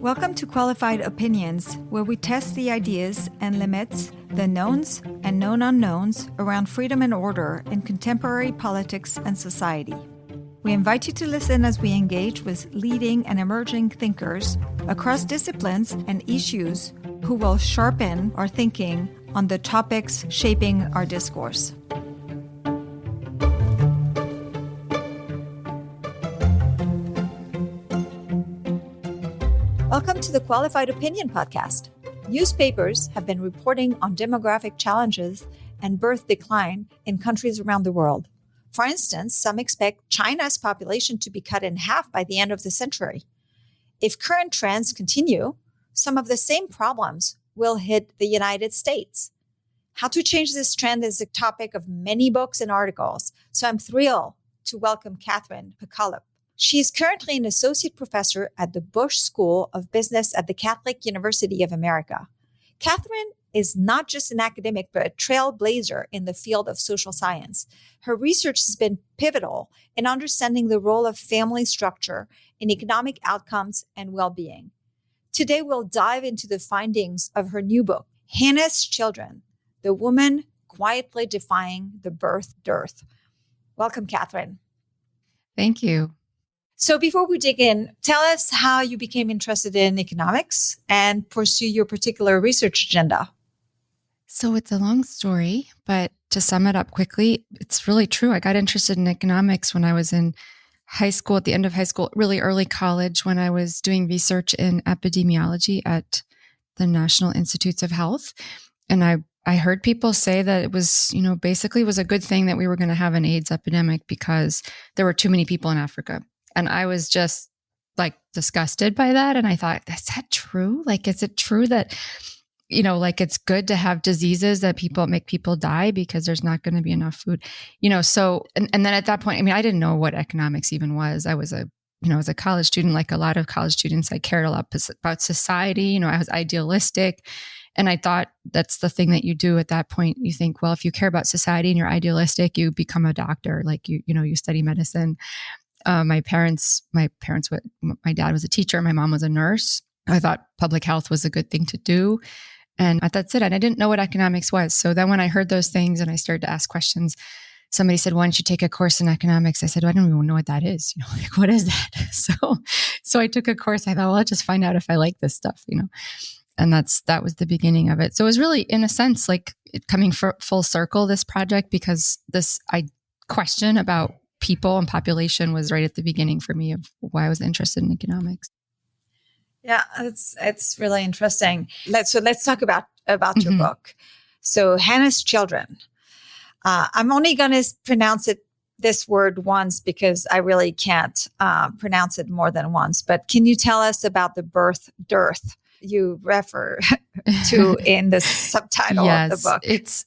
Welcome to Qualified Opinions, where we test the ideas and limits, the knowns and known unknowns around freedom and order in contemporary politics and society. We invite you to listen as we engage with leading and emerging thinkers across disciplines and issues who will sharpen our thinking on the topics shaping our discourse. Welcome to the Qualified Opinion Podcast. Newspapers have been reporting on demographic challenges and birth decline in countries around the world. For instance, some expect China's population to be cut in half by the end of the century. If current trends continue, some of the same problems will hit the United States. How to change this trend is the topic of many books and articles, so I'm thrilled to welcome Catherine Pakaluk. She is currently an associate professor at the Busch School of Business at the Catholic University of America. Catherine is not just an academic, but a trailblazer in the field of social science. Her research has been pivotal in understanding the role of family structure in economic outcomes and well-being. Today, we'll dive into the findings of her new book, Hannah's Children, The Woman Quietly Defying the Birth Dearth. Welcome, Catherine. Thank you. So before we dig in, tell us how you became interested in economics and pursue your particular research agenda. So it's a long story, but to sum it up quickly, it's really true. I got interested in economics when I was in high school, at the end of high school, really early college, when I was doing research in epidemiology at the National Institutes of Health. And I heard people say that it was, basically was a good thing that we were going to have an AIDS epidemic because there were too many people in Africa. And I was just disgusted by that. And I thought, is that true? Is it true that, it's good to have diseases that make people die because there's not going to be enough food, so, and then at that point, I didn't know what economics even was. I was as a college student, like a lot of college students, I cared a lot about society. I was idealistic. And I thought that's the thing that you do at that point. You think, well, if you care about society and you're idealistic, you become a doctor, you study medicine. My dad was a teacher. My mom was a nurse. I thought public health was a good thing to do. And that's it. And I didn't know what economics was. So then when I heard those things and I started to ask questions, somebody said, why don't you take a course in economics? I said, well, I don't even know what that is. What is that? So I took a course. I thought, well, I'll just find out if I like this stuff, and that was the beginning of it. So it was really, in a sense, coming full circle, this project, because this question about people and population was right at the beginning for me of why I was interested in economics. Yeah, it's really interesting. Let's talk about your book. So Hannah's Children. I'm only going to pronounce this word once because I really can't pronounce it more than once. But can you tell us about the birth dearth you refer to in the subtitle of the book?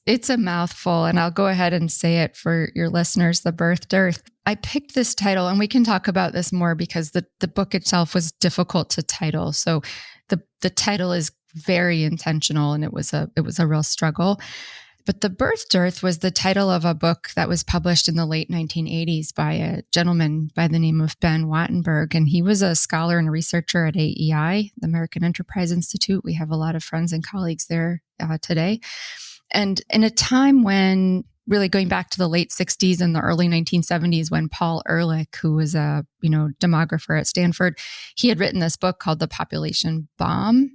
It's a mouthful, and I'll go ahead and say it for your listeners, the birth dearth. I picked this title, and we can talk about this more because the book itself was difficult to title. So the title is very intentional, and it was a real struggle. But The Birth Dearth was the title of a book that was published in the late 1980s by a gentleman by the name of Ben Wattenberg. And he was a scholar and a researcher at AEI, the American Enterprise Institute. We have a lot of friends and colleagues there today. And in a time when, really going back to the late 60s and the early 1970s, when Paul Ehrlich, who was a demographer at Stanford, he had written this book called The Population Bomb.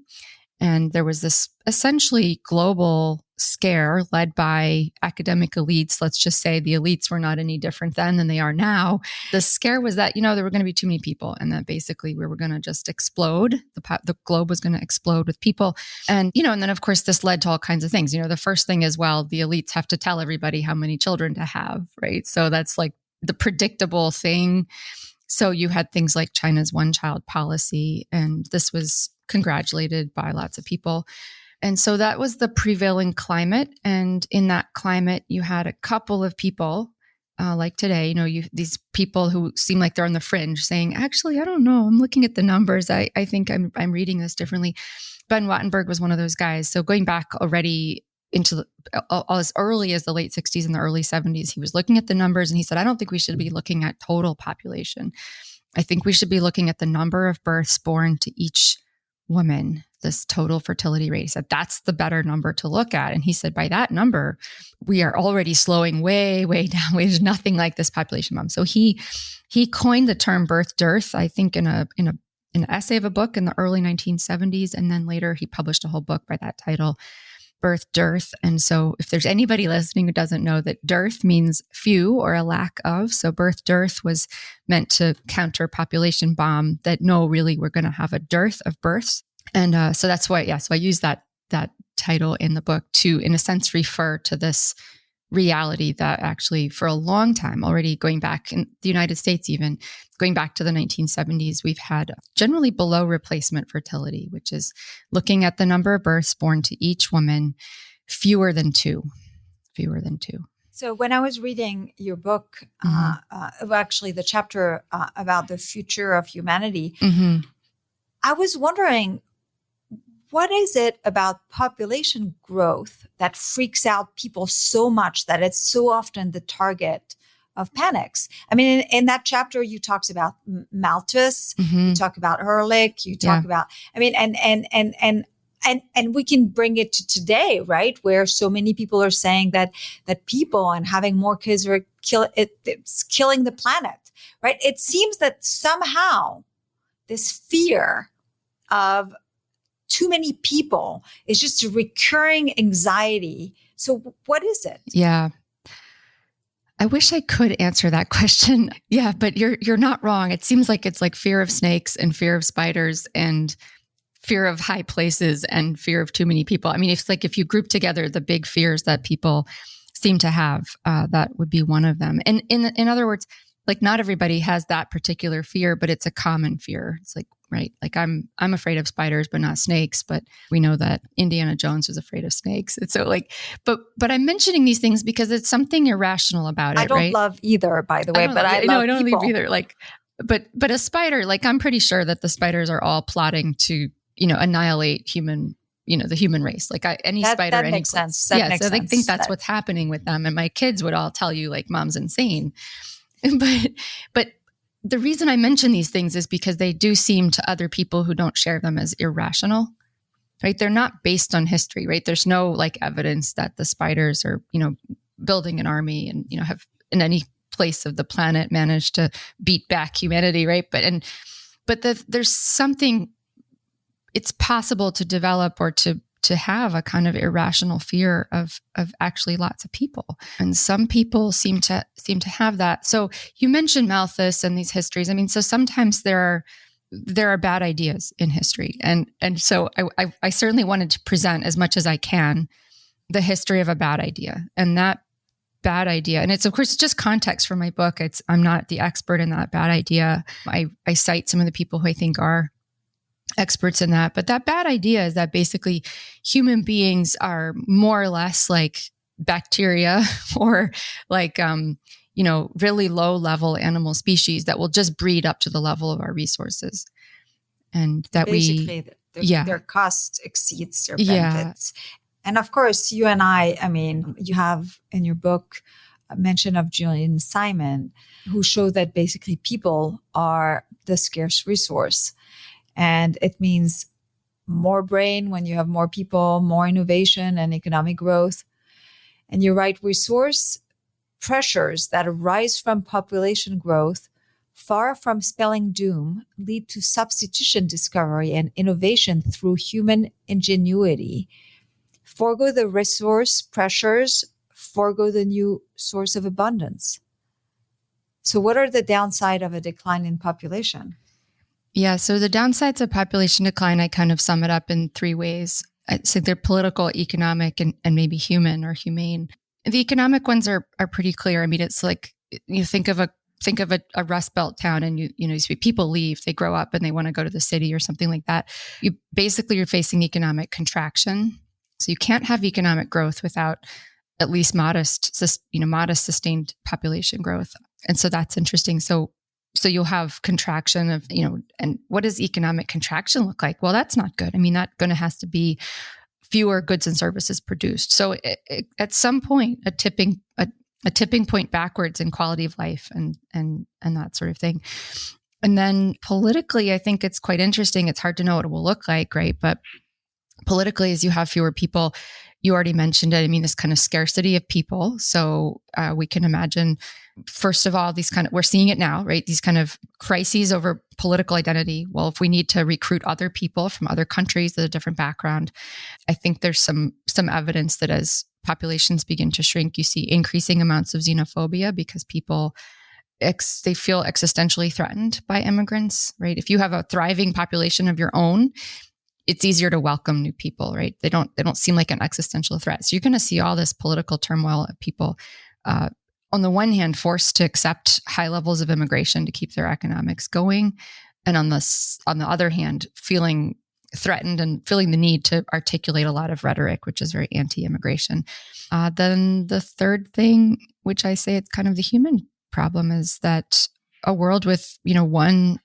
And there was this essentially global scare led by academic elites. Let's just say the elites were not any different then than they are now. The scare was that, there were going to be too many people and that basically we were going to just explode. The globe was going to explode with people. And, and then of course this led to all kinds of things. The first thing is, well, the elites have to tell everybody how many children to have, right? So that's the predictable thing. So you had things like China's one-child policy, and this was congratulated by lots of people. And so that was the prevailing climate. And in that climate, you had a couple of people like today, these people who seem like they're on the fringe saying, actually, I don't know. I'm looking at the numbers. I think I'm reading this differently. Ben Wattenberg was one of those guys. So going back already into as early as the late 60s and the early 70s, he was looking at the numbers and he said, I don't think we should be looking at total population. I think we should be looking at the number of births born to each woman, this total fertility rate. He said, that's the better number to look at. And he said, by that number, we are already slowing way, way down. There's nothing like this population bomb. So he coined the term birth dearth, I think in an essay of a book in the early 1970s. And then later he published a whole book by that title, Birth Dearth. And so if there's anybody listening who doesn't know that dearth means few or a lack of, so birth dearth was meant to counter population bomb that no, really, we're going to have a dearth of births. And so that's why, so I use that title in the book to, in a sense, refer to this reality that actually for a long time, already going back in the United States, even going back to the 1970s, we've had generally below replacement fertility, which is looking at the number of births born to each woman, fewer than two. So when I was reading your book, actually the chapter about the future of humanity, I was wondering, what is it about population growth that freaks out people so much that it's so often the target of panics? I mean, in that chapter, you talked about Malthus, you talk about Ehrlich, you talk about, I mean, and we can bring it to today, right? Where so many people are saying that people and having more kids are it's killing the planet, right? It seems that somehow this fear of too many people is just a recurring anxiety. So what is it? Yeah. I wish I could answer that question. Yeah, but you're not wrong. It seems like it's like fear of snakes and fear of spiders and fear of high places and fear of too many people. I mean, it's like if you group together the big fears that people seem to have, that would be one of them. And in other words, like not everybody has that particular fear, but it's a common fear. It's like, right, like I'm afraid of spiders, but not snakes. But we know that Indiana Jones was afraid of snakes. And so like, but I'm mentioning these things because it's something irrational about it. I don't right? love either, by the way, but I love don't people. leave either. Like, but a spider, like I'm pretty sure that the spiders are all plotting to, annihilate the human race. Like any spider, that any makes place. sense. That makes so they sense. think that's what's happening with them. And my kids would all tell you like, mom's insane. But the reason I mention these things is because they do seem to other people who don't share them as irrational, right? They're not based on history, right? There's no like evidence that the spiders are, building an army and, have in any place of the planet managed to beat back humanity, right? But there's something, it's possible to develop or to have a kind of irrational fear of actually lots of people. And some people seem to have that. So you mentioned Malthus and these histories. I mean, so sometimes there are bad ideas in history. And so I certainly wanted to present as much as I can the history of a bad idea. And that bad idea, and it's of course just context for my book. I'm not the expert in that bad idea. I cite some of the people who I think are experts in that. But that bad idea is that basically human beings are more or less like bacteria or like, really low level animal species that will just breed up to the level of our resources. And that basically their cost exceeds their benefits. Yeah. And of course, you and I mean, you have in your book a mention of Julian Simon, who showed that basically people are the scarce resource. And it means more brain when you have more people, more innovation and economic growth. And you're right, resource pressures that arise from population growth, far from spelling doom, lead to substitution discovery and innovation through human ingenuity. Forgo the resource pressures, forgo the new source of abundance. So what are the downside of a decline in population? Yeah. So the downsides of population decline, I kind of sum it up in three ways. I'd say they're political, economic, and maybe human or humane. The economic ones are pretty clear. I mean, it's like you think of a Rust Belt town, and you see people leave, they grow up, and they want to go to the city or something like that. You're facing economic contraction. So you can't have economic growth without at least modest sustained population growth, and so that's interesting. So you'll have contraction of, and what does economic contraction look like? Well, that's not good. I mean, that's going to has to be fewer goods and services produced. So at some point, a tipping point backwards in quality of life and that sort of thing. And then politically, I think it's quite interesting. It's hard to know what it will look like, right? But politically, as you have fewer people, you already mentioned it. I mean, this kind of scarcity of people. So we can imagine, first of all, we're seeing it now, right? These kind of crises over political identity. Well, if we need to recruit other people from other countries with a different background, I think there's some evidence that as populations begin to shrink, you see increasing amounts of xenophobia because people they feel existentially threatened by immigrants, right? If you have a thriving population of your own, it's easier to welcome new people, right? They don't seem like an existential threat. So you're going to see all this political turmoil of people, on the one hand, forced to accept high levels of immigration to keep their economics going, and on the other hand, feeling threatened and feeling the need to articulate a lot of rhetoric, which is very anti-immigration. Then the third thing, which I say it's kind of the human problem, is that a world with one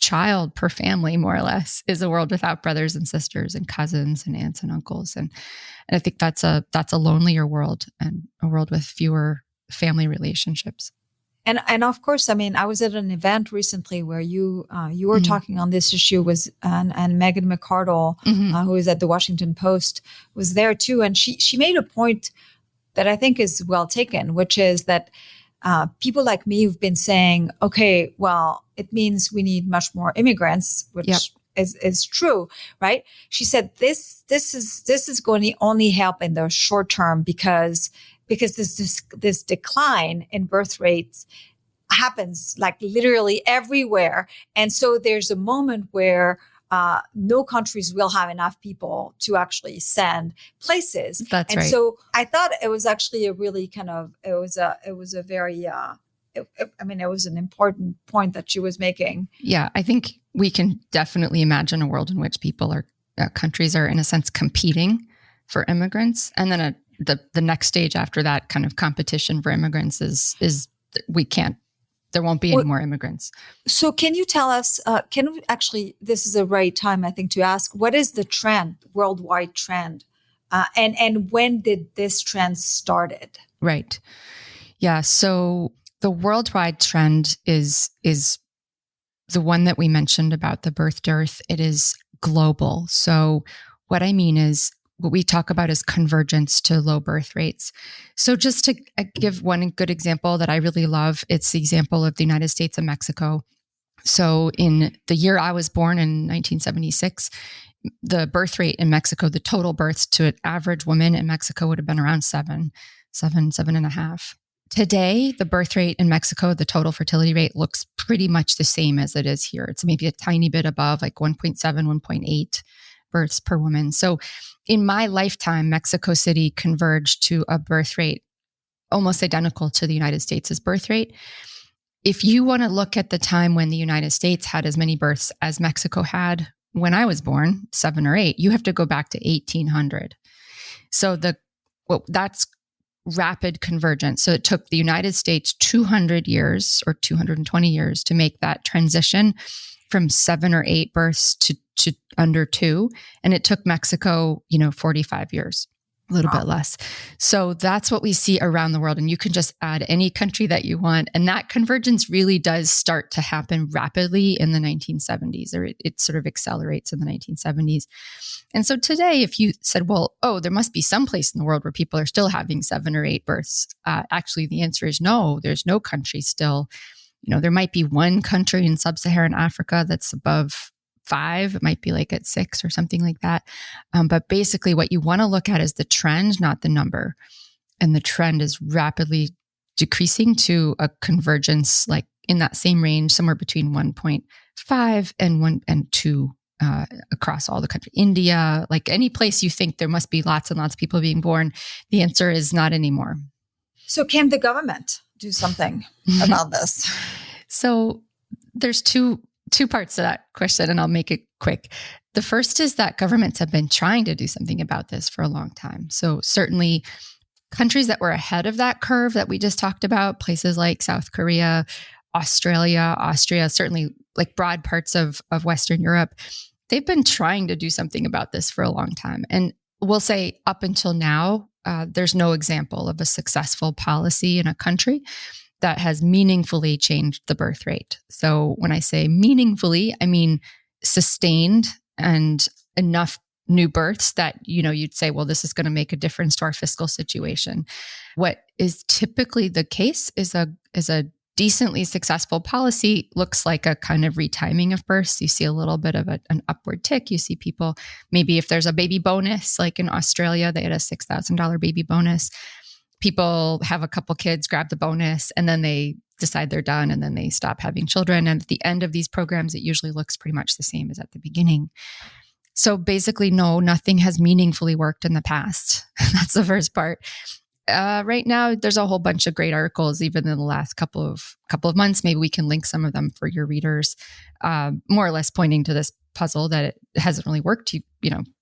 child per family, more or less, is a world without brothers and sisters and cousins and aunts and uncles. And I think that's a lonelier world and a world with fewer family relationships. And of course, I mean, I was at an event recently where you were talking on this issue and Megan McArdle, who is at the Washington Post, was there too. And she made a point that I think is well taken, which is that people like me who've been saying, okay, well, it means we need much more immigrants, which is true, right? She said this is going to only help in the short term because this decline in birth rates happens like literally everywhere, and so there's a moment where no countries will have enough people to actually send places. That's right. And so I thought it was actually a really kind of, it was a very, it was an important point that she was making. Yeah, I think we can definitely imagine a world in which countries are in a sense competing for immigrants. And then the next stage after that kind of competition for immigrants is there won't be any more immigrants. So can you tell us, this is a right time, I think, to ask, what is the trend, worldwide trend? And when did this trend started? Right. Yeah. So the worldwide trend is the one that we mentioned about the birth dearth. It is global. So what I mean is, what we talk about is convergence to low birth rates. So just to give one good example that I really love, it's the example of the United States and Mexico. So in the year I was born in 1976, the birth rate in Mexico, the total births to an average woman in Mexico would have been around 7.5. Today, the birth rate in Mexico, the total fertility rate looks pretty much the same as it is here. It's maybe a tiny bit above, like 1.7, 1.8 births per woman. So in my lifetime, Mexico City converged to a birth rate almost identical to the United States' birth rate. If you want to look at the time when the United States had as many births as Mexico had when I was born, 7 or 8, you have to go back to 1800. So that's rapid convergence. So it took the United States 200 years or 220 years to make that transition from 7 or 8 births to under 2. And it took Mexico, 45 years, a little bit less. So that's what we see around the world. And you can just add any country that you want. And that convergence really does start to happen rapidly in the 1970s, or it sort of accelerates in the 1970s. And so today, if you said, well, there must be some place in the world where people are still having 7 or 8 births. Actually, the answer is no, there's no country still. There might be one country in sub-Saharan Africa that's above 5. It might be like at 6 or something like that. But basically what you want to look at is the trend, not the number. And the trend is rapidly decreasing to a convergence, like in that same range, somewhere between 1.5 and 1 and 2 across all the country. India, like any place you think there must be lots and lots of people being born, the answer is not anymore. So can the government do something about this? So there's two parts to that question, and I'll make it quick. The first is that governments have been trying to do something about this for a long time. So certainly countries that were ahead of that curve that we just talked about, places like South Korea, Australia, Austria, certainly like broad parts of Western Europe, they've been trying to do something about this for a long time. And we'll say up until now, there's no example of a successful policy in a country. that has meaningfully changed the birth rate. So when I say meaningfully, I mean sustained and enough new births that, you'd say, well, this is going to make a difference to our fiscal situation. What is typically the case is a decently successful policy looks like a kind of retiming of births. You see a little bit of an upward tick. You see people, maybe if there's a baby bonus, like in Australia, they had a $6,000 baby bonus. People have a couple kids, grab the bonus, and then they decide they're done, and then they stop having children. And at the end of these programs, it usually looks pretty much the same as at the beginning. So basically, no, nothing has meaningfully worked in the past. That's the first part. Right now, there's a whole bunch of great articles, even in the last couple of months. Maybe we can link some of them for your readers, more or less pointing to this puzzle that it hasn't really worked.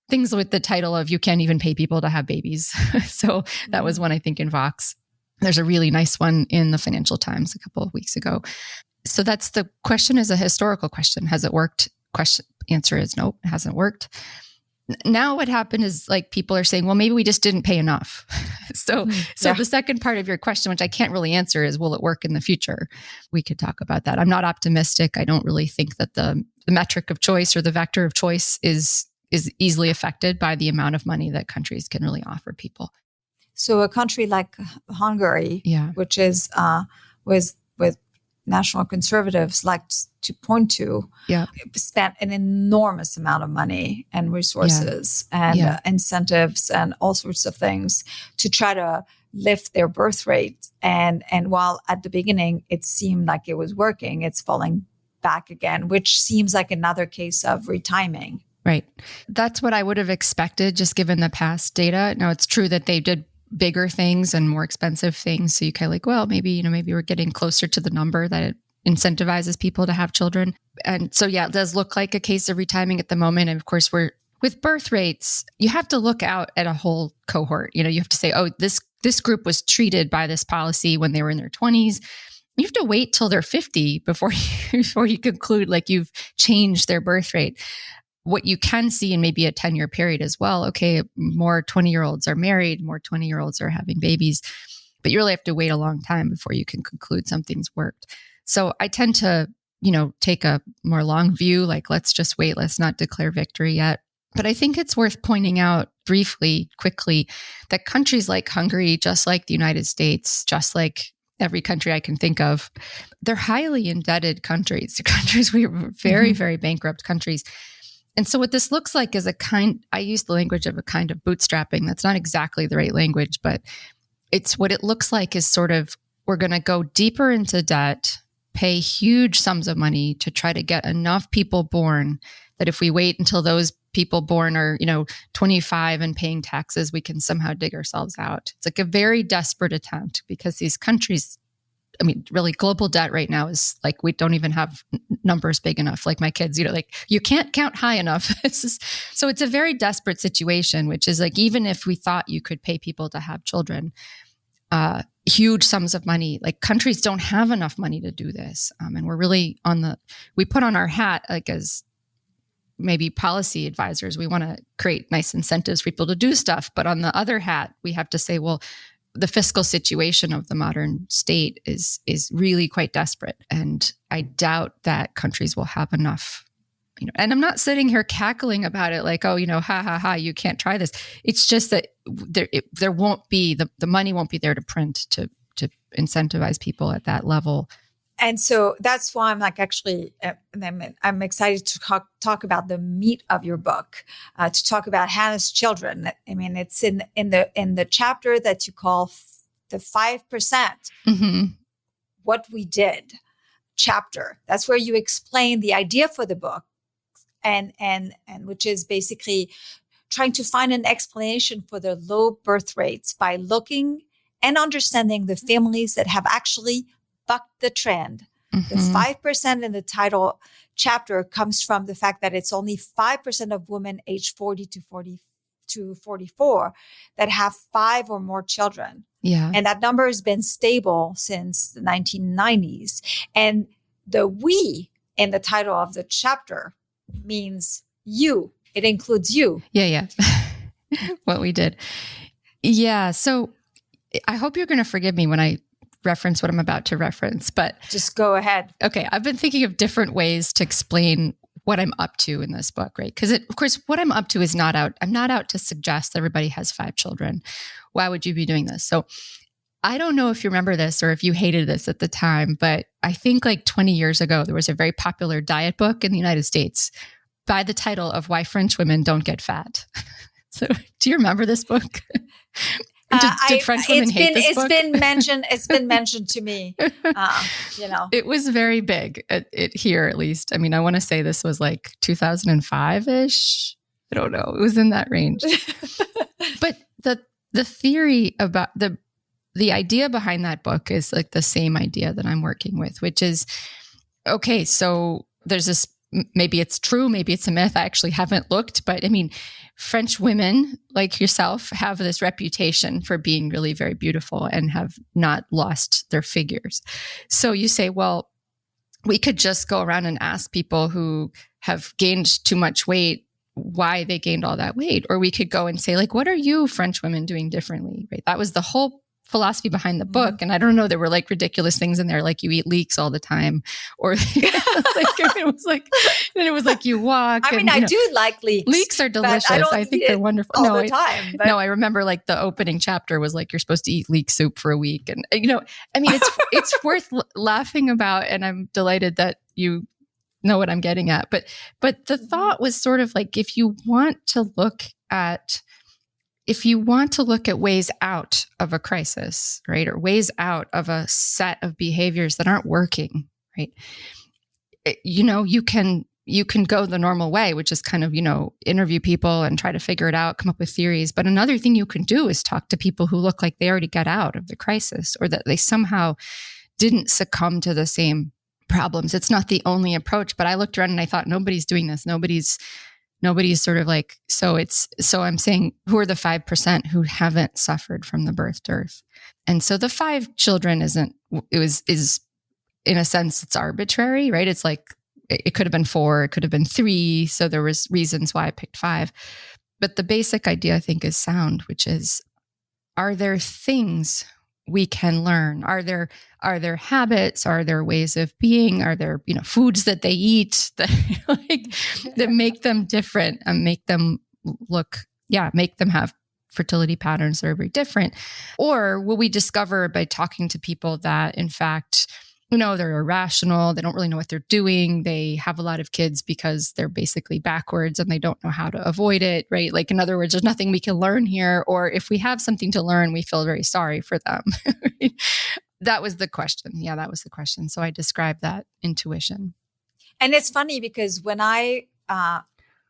Things with the title of "You Can't Even Pay People to Have Babies." So that was one, I think, in Vox. There's a really nice one in the Financial Times a couple of weeks ago. So that's the question, is a historical question. Has it worked? Answer is no, it hasn't worked. Now what happened is, like, people are saying, well, maybe we just didn't pay enough. So the second part of your question, which I can't really answer, is will it work in the future? We could talk about that. I'm not optimistic. I don't really think that the metric of choice or the vector of choice is easily affected by the amount of money that countries can really offer people. So a country like Hungary, which is with national conservatives like to point to, spent an enormous amount of money and resources and incentives and all sorts of things to try to lift their birth rate. And while at the beginning it seemed like it was working, it's falling back again, which seems like another case of retiming. Right. That's what I would have expected, just given the past data. Now, it's true that they did bigger things and more expensive things. So you kind of like, well, maybe we're getting closer to the number that it incentivizes people to have children. And so, it does look like a case of retiming at the moment. And of course, with birth rates, you have to look out at a whole cohort. You have to say, oh, this group was treated by this policy when they were in their 20s. You have to wait till they're 50 before you conclude like you've changed their birth rate. What you can see in maybe a 10-year period as well, okay, more 20-year-olds are married, more 20-year-olds are having babies, but you really have to wait a long time before you can conclude something's worked. So I tend to, take a more long view, like let's just wait, let's not declare victory yet. But I think it's worth pointing out quickly, that countries like Hungary, just like the United States, just like every country I can think of, they're highly indebted countries. We were very, very bankrupt countries. And so what this looks like is I use the language of a kind of bootstrapping. That's not exactly the right language, but it's what it looks like is sort of, we're going to go deeper into debt, pay huge sums of money to try to get enough people born that if we wait until those people born are, 25 and paying taxes, we can somehow dig ourselves out. It's like a very desperate attempt because these countries, really global debt right now is like, we don't even have numbers big enough. Like my kids, you can't count high enough. So it's a very desperate situation, which is like, even if we thought you could pay people to have children, huge sums of money, like countries don't have enough money to do this. And we're really we put on our hat, like as maybe policy advisors, we want to create nice incentives for people to do stuff. But on the other hat, we have to say, well, the fiscal situation of the modern state is really quite desperate. And I doubt that countries will have enough, and I'm not sitting here cackling about it like, oh, ha, ha, ha, you can't try this. It's just that there won't be, the money won't be there to print to incentivize people at that level. And so that's why I'm like, actually, I'm excited to talk about the meat of your book, to talk about Hannah's children. It's in the chapter that you call the 5%, what we did chapter. That's where you explain the idea for the book, and which is basically trying to find an explanation for the low birth rates by looking and understanding the families that have actually bucked the trend. The 5% in the title chapter comes from the fact that it's only 5% of women aged 40 to 44 that have 5 or more children. Yeah. And that number has been stable since the 1990s. And the we in the title of the chapter means you. It includes you. Yeah. What we did. Yeah. So I hope you're going to forgive me when I reference what I'm about to reference, but just go ahead. Okay. I've been thinking of different ways to explain what I'm up to in this book, right? Because of course, what I'm up to is not out. I'm not out to suggest that everybody has 5 children. Why would you be doing this? So I don't know if you remember this or if you hated this at the time, but I think like 20 years ago, there was a very popular diet book in the United States by the title of Why French Women Don't Get Fat. So do you remember this book? Did French women hate this book? It's been mentioned to me. It was very big here, at least. I mean, I want to say this was like 2005-ish. I don't know. It was in that range. But the theory about the idea behind that book is like the same idea that I'm working with, which is, okay, so there's this, maybe it's true, maybe it's a myth. I actually haven't looked, but I mean, French women like yourself have this reputation for being really very beautiful and have not lost their figures. So you say, well, we could just go around and ask people who have gained too much weight why they gained all that weight. Or we could go and say, like, what are you French women doing differently? Right? That was the whole philosophy behind the book. And I don't know, there were like ridiculous things in there, like you eat leeks all the time, or it was like you walk. I mean, I do like leeks. Leeks are delicious. I think they're wonderful. All the time. But... No, I remember like the opening chapter was like, you're supposed to eat leek soup for a week. And I mean, it's worth laughing about. And I'm delighted that you know what I'm getting at. But the thought was sort of like, if you want to look at ways out of a crisis, right? Or ways out of a set of behaviors that aren't working, right? You can go the normal way, which is kind of, interview people and try to figure it out, come up with theories. But another thing you can do is talk to people who look like they already got out of the crisis, or that they somehow didn't succumb to the same problems. It's not the only approach, but I looked around and I thought, nobody's doing this. Nobody's sort of like, so I'm saying, who are the 5% who haven't suffered from the birth dearth? And so the 5 children is in a sense, it's arbitrary, right? It's like, it could have been 4, it could have been 3. So there was reasons why I picked 5. But the basic idea, I think, is sound, which is, are there things we can learn? Are there habits? Are there ways of being? Are there, foods that they eat that that make them different and make them have fertility patterns that are very different? Or will we discover by talking to people that, in fact, they're irrational, they don't really know what they're doing, they have a lot of kids because they're basically backwards and they don't know how to avoid it, right? Like, in other words, there's nothing we can learn here. Or if we have something to learn, we feel very sorry for them. That was the question. Yeah, that was the question. So I described that intuition. And it's funny because when I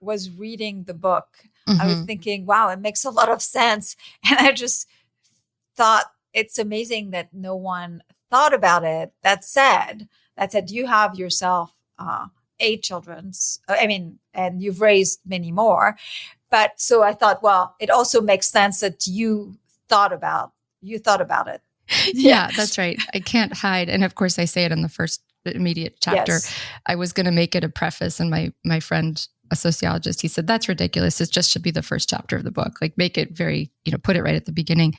was reading the book, I was thinking, wow, it makes a lot of sense. And I just thought it's amazing that no one thought about it. That said, you have yourself 8 children. And you've raised many more. But so I thought, well, it also makes sense that you thought about it. Yeah, that's right. I can't hide. And of course, I say it in the first immediate chapter. Yes. I was going to make it a preface, and my friend, a sociologist, he said, that's ridiculous. It just should be the first chapter of the book. Like, make it very, put it right at the beginning.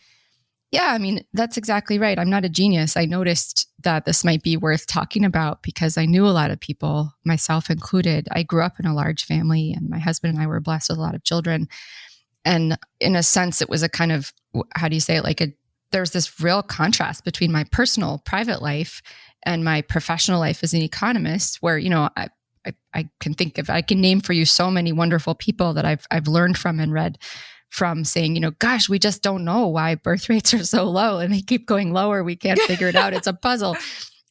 Yeah, I mean, that's exactly right. I'm not a genius. I noticed that this might be worth talking about because I knew a lot of people, myself included. I grew up in a large family, and my husband and I were blessed with a lot of children. And in a sense, it was a kind of, how do you say it? There's this real contrast between my personal private life and my professional life as an economist, where, I can name for you so many wonderful people that I've learned from and read from, saying, gosh, we just don't know why birth rates are so low and they keep going lower. We can't figure it out. It's a puzzle.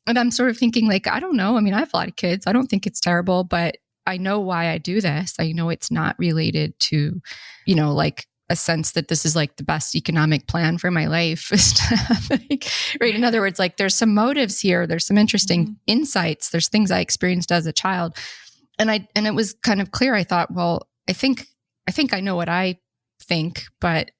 And I'm sort of thinking, like, I don't know. I mean, I have a lot of kids. I don't think it's terrible, but I know why I do this. I know it's not related to, like a sense that this is like the best economic plan for my life. Right. In other words, like, there's some motives here. There's some interesting insights. There's things I experienced as a child. And it was kind of clear. I thought, well, I think I know what I think, but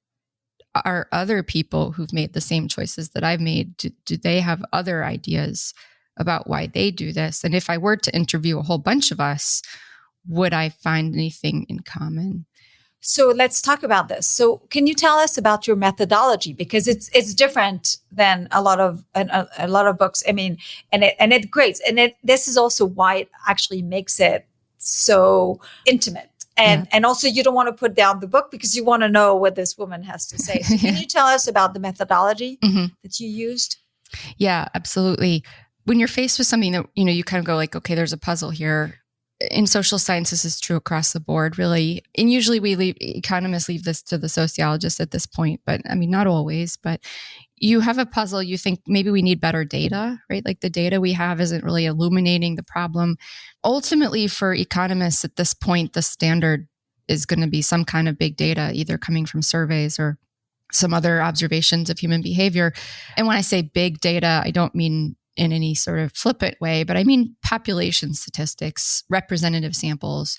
are other people who've made the same choices that I've made, do they have other ideas about why they do this? And if I were to interview a whole bunch of us, would I find anything in common? So let's talk about this. So can you tell us about your methodology, because it's different than a lot of books. I mean, and it great, and this is also why it actually makes it so intimate. And also you don't want to put down the book because you want to know what this woman has to say. So can you tell us about the methodology that you used? Yeah, absolutely. When you're faced with something that, you kind of go like, okay, there's a puzzle here. In social sciences, is true across the board, really. And usually economists leave this to the sociologists at this point, but I mean, not always, but you have a puzzle, you think maybe we need better data, right? Like the data we have isn't really illuminating the problem. Ultimately, for economists at this point, the standard is going to be some kind of big data, either coming from surveys or some other observations of human behavior. And when I say big data, I don't mean in any sort of flippant way, but I mean population statistics, representative samples.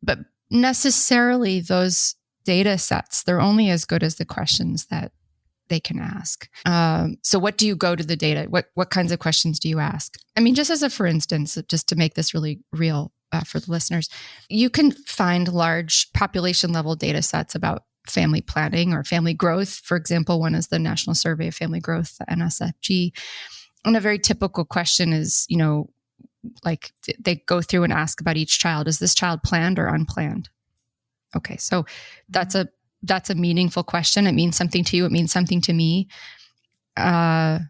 But necessarily those data sets, they're only as good as the questions that they can ask. So what do you go to the data? What kinds of questions do you ask? I mean, just as a for instance, just to make this really real for the listeners, you can find large population level data sets about family planning or family growth. For example, one is the National Survey of Family Growth, the NSFG. And a very typical question is, like they go through and ask about each child. Is this child planned or unplanned? Okay, so that's a meaningful question. It means something to you. It means something to me. Well,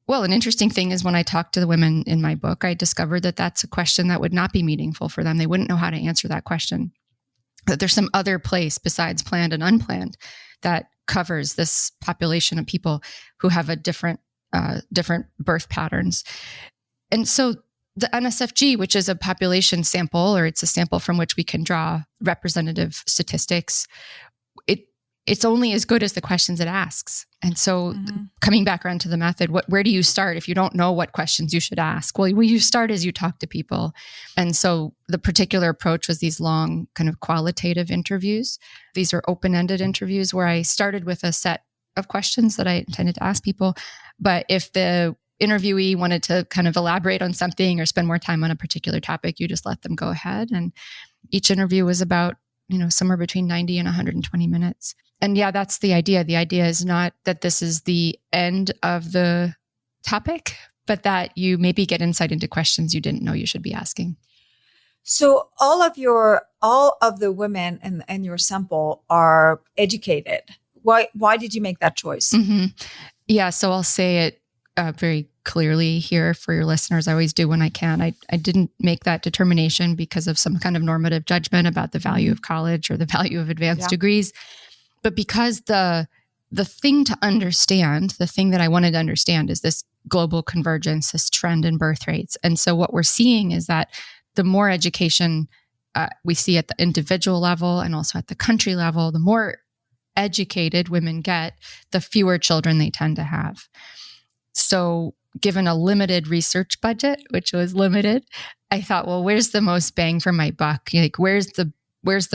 an interesting thing is when I talked to the women in my book, I discovered that that's a question that would not be meaningful for them. They wouldn't know how to answer that question. That there's some other place besides planned and unplanned that covers this population of people who have a different birth patterns. And so the NSFG, which is a population sample, or it's a sample from which we can draw representative statistics, it's only as good as the questions it asks. And so coming back around to the method, where do you start if you don't know what questions you should ask? Well, you start as you talk to people. And so the particular approach was these long kind of qualitative interviews. These are open-ended interviews where I started with a set of questions that I intended to ask people. But if the interviewee wanted to kind of elaborate on something or spend more time on a particular topic, you just let them go ahead. And each interview was about, somewhere between 90 and 120 minutes. And yeah, that's the idea. The idea is not that this is the end of the topic, but that you maybe get insight into questions you didn't know you should be asking. So all of the women in your sample are educated. Why did you make that choice? Yeah, so I'll say it very clearly here for your listeners. I always do when I can. I didn't make that determination because of some kind of normative judgment about the value of college or the value of advanced degrees, but because the thing to understand, the thing that I wanted to understand is this global convergence, this trend in birth rates. And so what we're seeing is that the more education we see at the individual level and also at the country level, the more educated women get, the fewer children they tend to have. So given a limited research budget, which was limited, I thought, well, where's the most bang for my buck? Like, where's the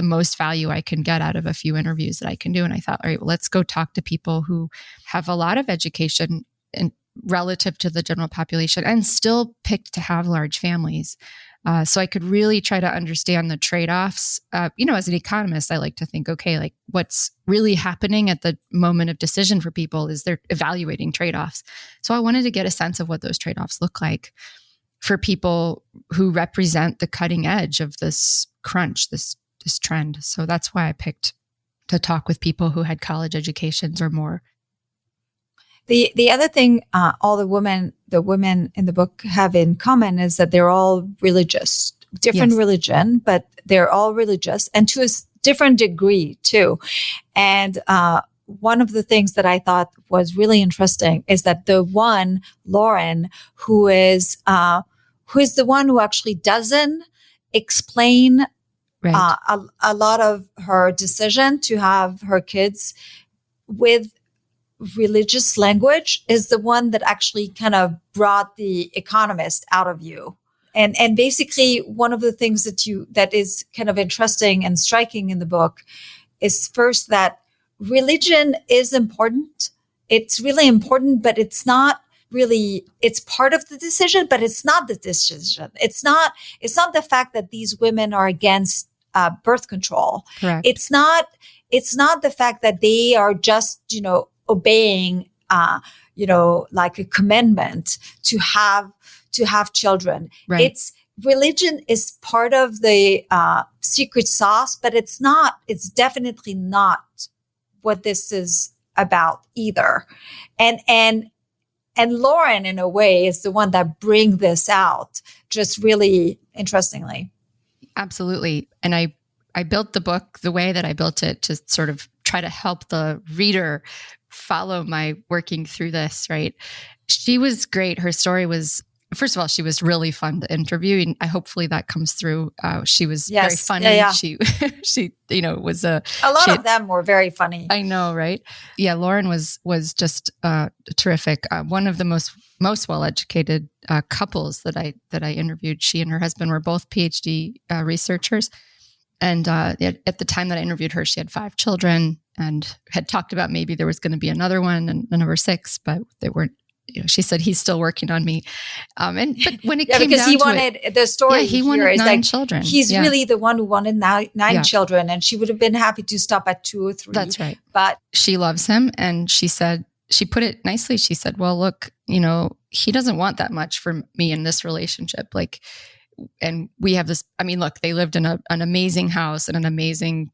most value I can get out of a few interviews that I can do? And I thought, all right, well, let's go talk to people who have a lot of education in relative to the general population and still picked to have large families. So I could really try to understand the trade-offs. As an economist, I like to think, okay, like what's really happening at the moment of decision for people is they're evaluating trade-offs. So I wanted to get a sense of what those trade-offs look like for people who represent the cutting edge of this crunch, this trend. So that's why I picked to talk with people who had college educations or more. The other thing all the women in the book have in common is that they're all religious, different religion, but they're all religious and to a different degree too. And one of the things that I thought was really interesting is that the one, Lauren, who is the one who actually doesn't explain a lot of her decision to have her kids with religious language, is the one that actually kind of brought the economist out of you. And basically one of the things that is kind of interesting and striking in the book is first that religion is important. It's really important, but it's not really, it's part of the decision, but it's not the decision. It's not the fact that these women are against birth control. Correct. It's not the fact that they are just, obeying, like a commandment to have children. Right. It's religion is part of the secret sauce, but it's definitely not what this is about either. And Lauren, in a way, is the one that bring this out just really interestingly. Absolutely. And I built the book the way that I built it to sort of try to help the reader follow my working through this, right? She was great. Her story was, first of all, she was really fun to interview, and hopefully that comes through. She was very funny. Yeah. She was a lot of them were very funny. I know, right? Yeah, Lauren was just terrific. One of the most well-educated couples that I interviewed. She and her husband were both PhD researchers, and at the time that I interviewed her, she had 5 children and had talked about maybe there was going to be another one and number 6, but they weren't. She said he's still working on me, but when it came because down he to wanted it, the story. he wanted 9 children. He's really the one who wanted 9 children, and she would have been happy to stop at 2 or 3. That's right. But she loves him, and she put it nicely. She said, "Well, look, he doesn't want that much from me in this relationship. And we have this. I mean, look, they lived in an amazing house and an amazing."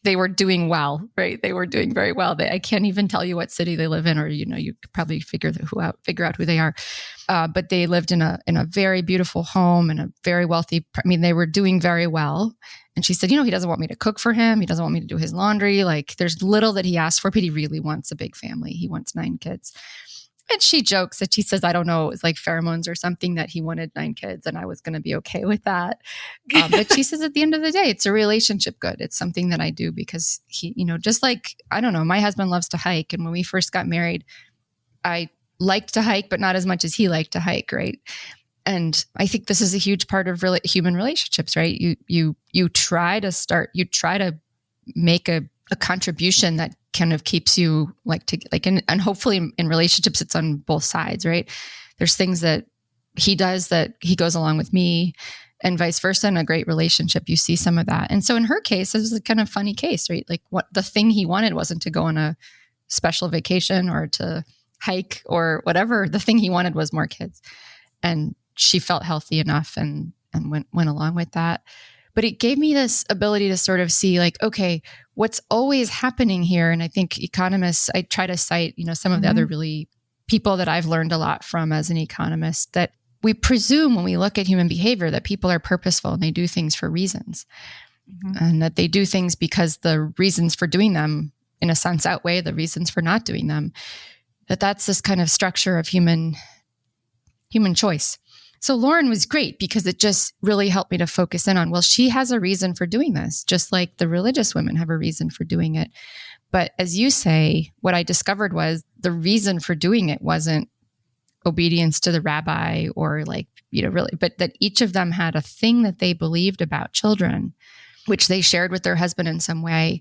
They were doing well, right? They were doing very well. I can't even tell you what city they live in, or you could probably figure out who they are. But they lived in a very beautiful home and a very wealthy. I mean, they were doing very well. And she said, he doesn't want me to cook for him. He doesn't want me to do his laundry. There's little that he asks for, but he really wants a big family. He wants 9 kids. And she jokes that she says, I don't know, it was like pheromones or something that he wanted 9 kids and I was going to be okay with that. But she says at the end of the day, it's a relationship good. It's something that I do because he, just like, I don't know, my husband loves to hike. And when we first got married, I liked to hike, but not as much as he liked to hike, right? And I think this is a huge part of human relationships, right? You try to make a contribution that kind of keeps you and hopefully in relationships, it's on both sides, right? There's things that he does that he goes along with me and vice versa. In a great relationship, you see some of that. And so in her case, it was a kind of funny case, right? Like what the thing he wanted wasn't to go on a special vacation or to hike or whatever. The thing he wanted was more kids. And she felt healthy enough and went along with that. But it gave me this ability to sort of see okay, what's always happening here. And I think economists, I try to cite, some of the other really people that I've learned a lot from as an economist, that we presume when we look at human behavior that people are purposeful and they do things for reasons. And that they do things because the reasons for doing them, in a sense, outweigh the reasons for not doing them. That's this kind of structure of human choice. So Lauren was great because it just really helped me to focus in on, well, she has a reason for doing this, just like the religious women have a reason for doing it. But as you say, what I discovered was the reason for doing it wasn't obedience to the rabbi or really, but that each of them had a thing that they believed about children, which they shared with their husband in some way,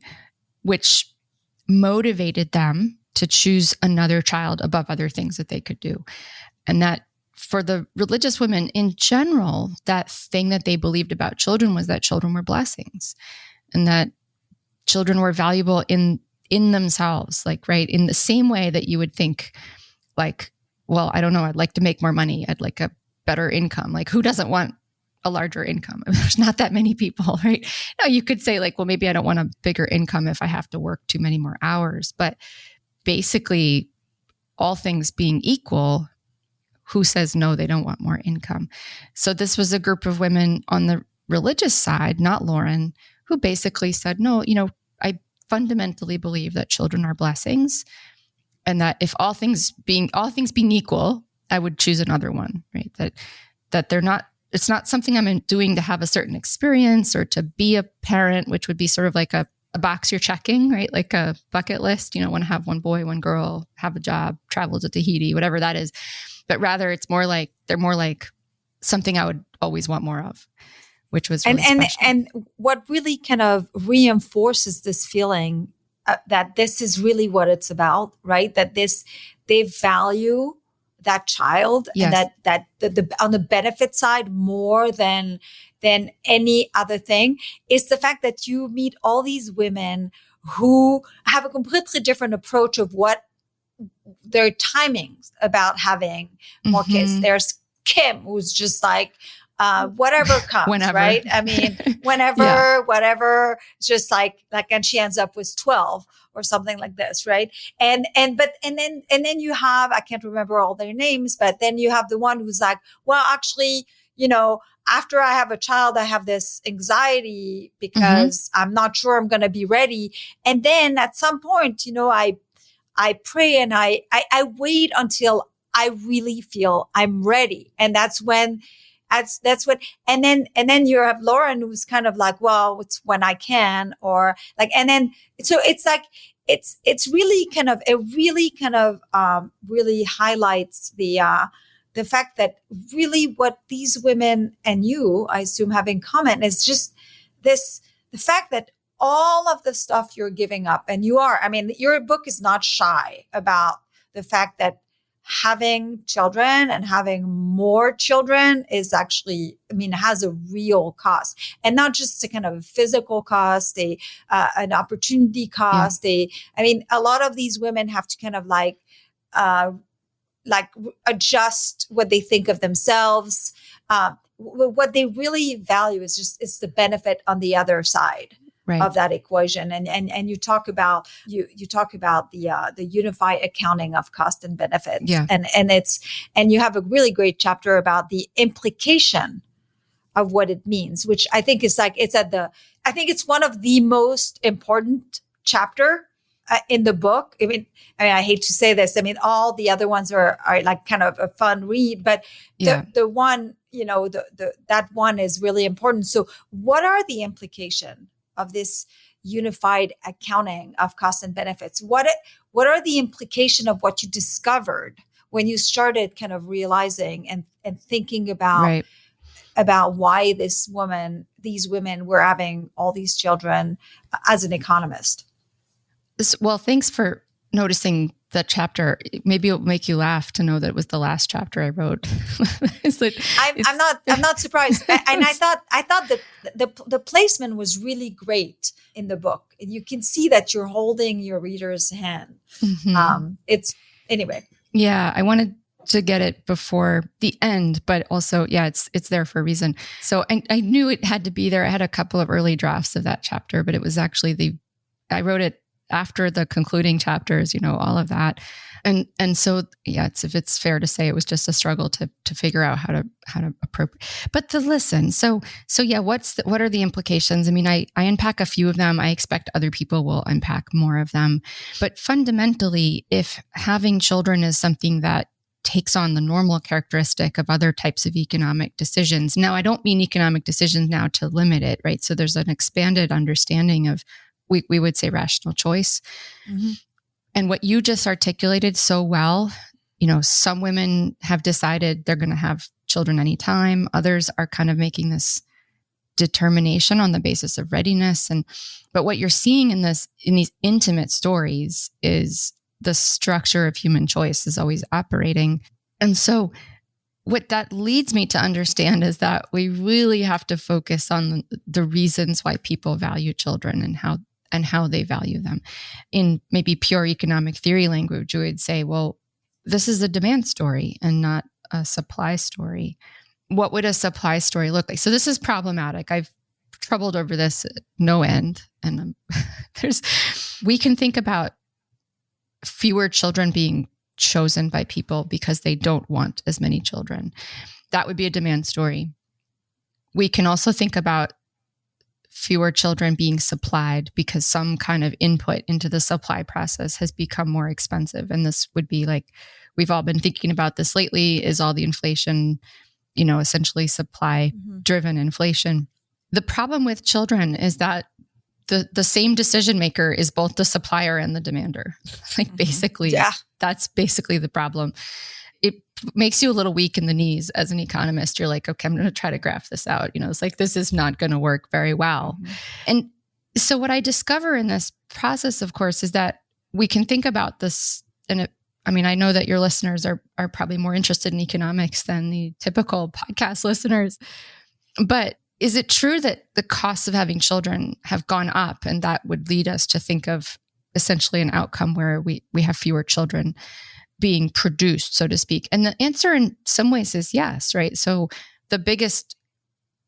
which motivated them to choose another child above other things that they could do. And that for the religious women in general, that thing that they believed about children was that children were blessings and that children were valuable in themselves, right? In the same way that you would think well, I don't know, I'd like to make more money. I'd like a better income. Who doesn't want a larger income? There's not that many people, right? Now you could say well, maybe I don't want a bigger income if I have to work too many more hours. But basically, all things being equal, who says no, they don't want more income? So this was a group of women on the religious side, not Lauren, who basically said, no, I fundamentally believe that children are blessings and that if all things being equal, I would choose another one, right? That they're not, it's not something I'm doing to have a certain experience or to be a parent, which would be sort of like a box you're checking, right? Like a bucket list, want to have 1 boy, 1 girl, have a job, travel to Tahiti, whatever that is. But rather it's they're more like something I would always want more of, which was really special. And what really kind of reinforces this feeling that this is really what it's about, right? That they value that child, yes. and that the on the benefit side more than than any other thing is the fact that you meet all these women who have a completely different approach of what their timings about having more kids. There's Kim, who's just like, whatever comes, Whenever. right? I mean, whenever, whatever, it's just like, and she ends up with 12 or something like this, right? And then you have, I can't remember all their names, but then you have the one who's like, well, actually, after I have a child, I have this anxiety because I'm not sure I'm going to be ready. And then at some point, I pray and I wait until I really feel I'm ready. And that's when, and then you have Lauren, who's kind of like, well, it's when I can, or like, and then, so it's like, it's really kind of, really highlights the fact that really what these women and you, I assume, have in common is just the fact that all of the stuff you're giving up, and your book is not shy about the fact that having children and having more children is actually, has a real cost, and not just a kind of physical cost, an opportunity cost. A lot of these women have to kind of like adjust what they think of themselves. What they really value is it's the benefit on the other side. Right. Of that equation, and you talk about the unified accounting of cost and benefits, and you have a really great chapter about the implication of what it means, which I think is like I think it's one of the most important chapter in the book. I hate to say this. All the other ones are like kind of a fun read, but the one that one is really important. So, what are the implications of this unified accounting of costs and benefits? What are the implications of what you discovered when you started kind of realizing and thinking about why these women were having all these children as an economist? Well, thanks for noticing that chapter. Maybe it'll make you laugh to know that it was the last chapter I wrote. I'm not surprised. And I thought that the placement was really great in the book. You can see that you're holding your reader's hand. Anyway. Yeah, I wanted to get it before the end, but also, it's there for a reason. So I knew it had to be there. I had a couple of early drafts of that chapter, but it was actually I wrote it after the concluding chapters, all of that. And so, it's fair to say it was just a struggle to figure out how to appropriate. But to listen. So what are the implications? I unpack a few of them. I expect other people will unpack more of them. But fundamentally, if having children is something that takes on the normal characteristic of other types of economic decisions. Now, I don't mean economic decisions now to limit it, right? So there's an expanded understanding of, we would say, rational choice. Mm-hmm. And what you just articulated so well, some women have decided they're going to have children anytime. Others are kind of making this determination on the basis of readiness. But what you're seeing in these intimate stories is the structure of human choice is always operating. And so what that leads me to understand is that we really have to focus on the reasons why people value children and how they value them. In maybe pure economic theory language, we would say, well, this is a demand story and not a supply story. What would a supply story look like? So this is problematic. I've troubled over this no end. And we can think about fewer children being chosen by people because they don't want as many children. That would be a demand story. We can also think about fewer children being supplied because some kind of input into the supply process has become more expensive. And this would be like, we've all been thinking about this lately, is all the inflation, essentially supply driven inflation. The problem with children is that the same decision maker is both the supplier and the demander. Basically, that's basically the problem. It makes you a little weak in the knees as an economist. You're like, okay, I'm going to try to graph this out. It's like, this is not going to work very well. Mm-hmm. And so what I discover in this process, of course, is that we can think about this. And I know that your listeners are probably more interested in economics than the typical podcast listeners, but is it true that the costs of having children have gone up, and that would lead us to think of essentially an outcome where we have fewer children being produced, so to speak? And the answer in some ways is yes, right? So the biggest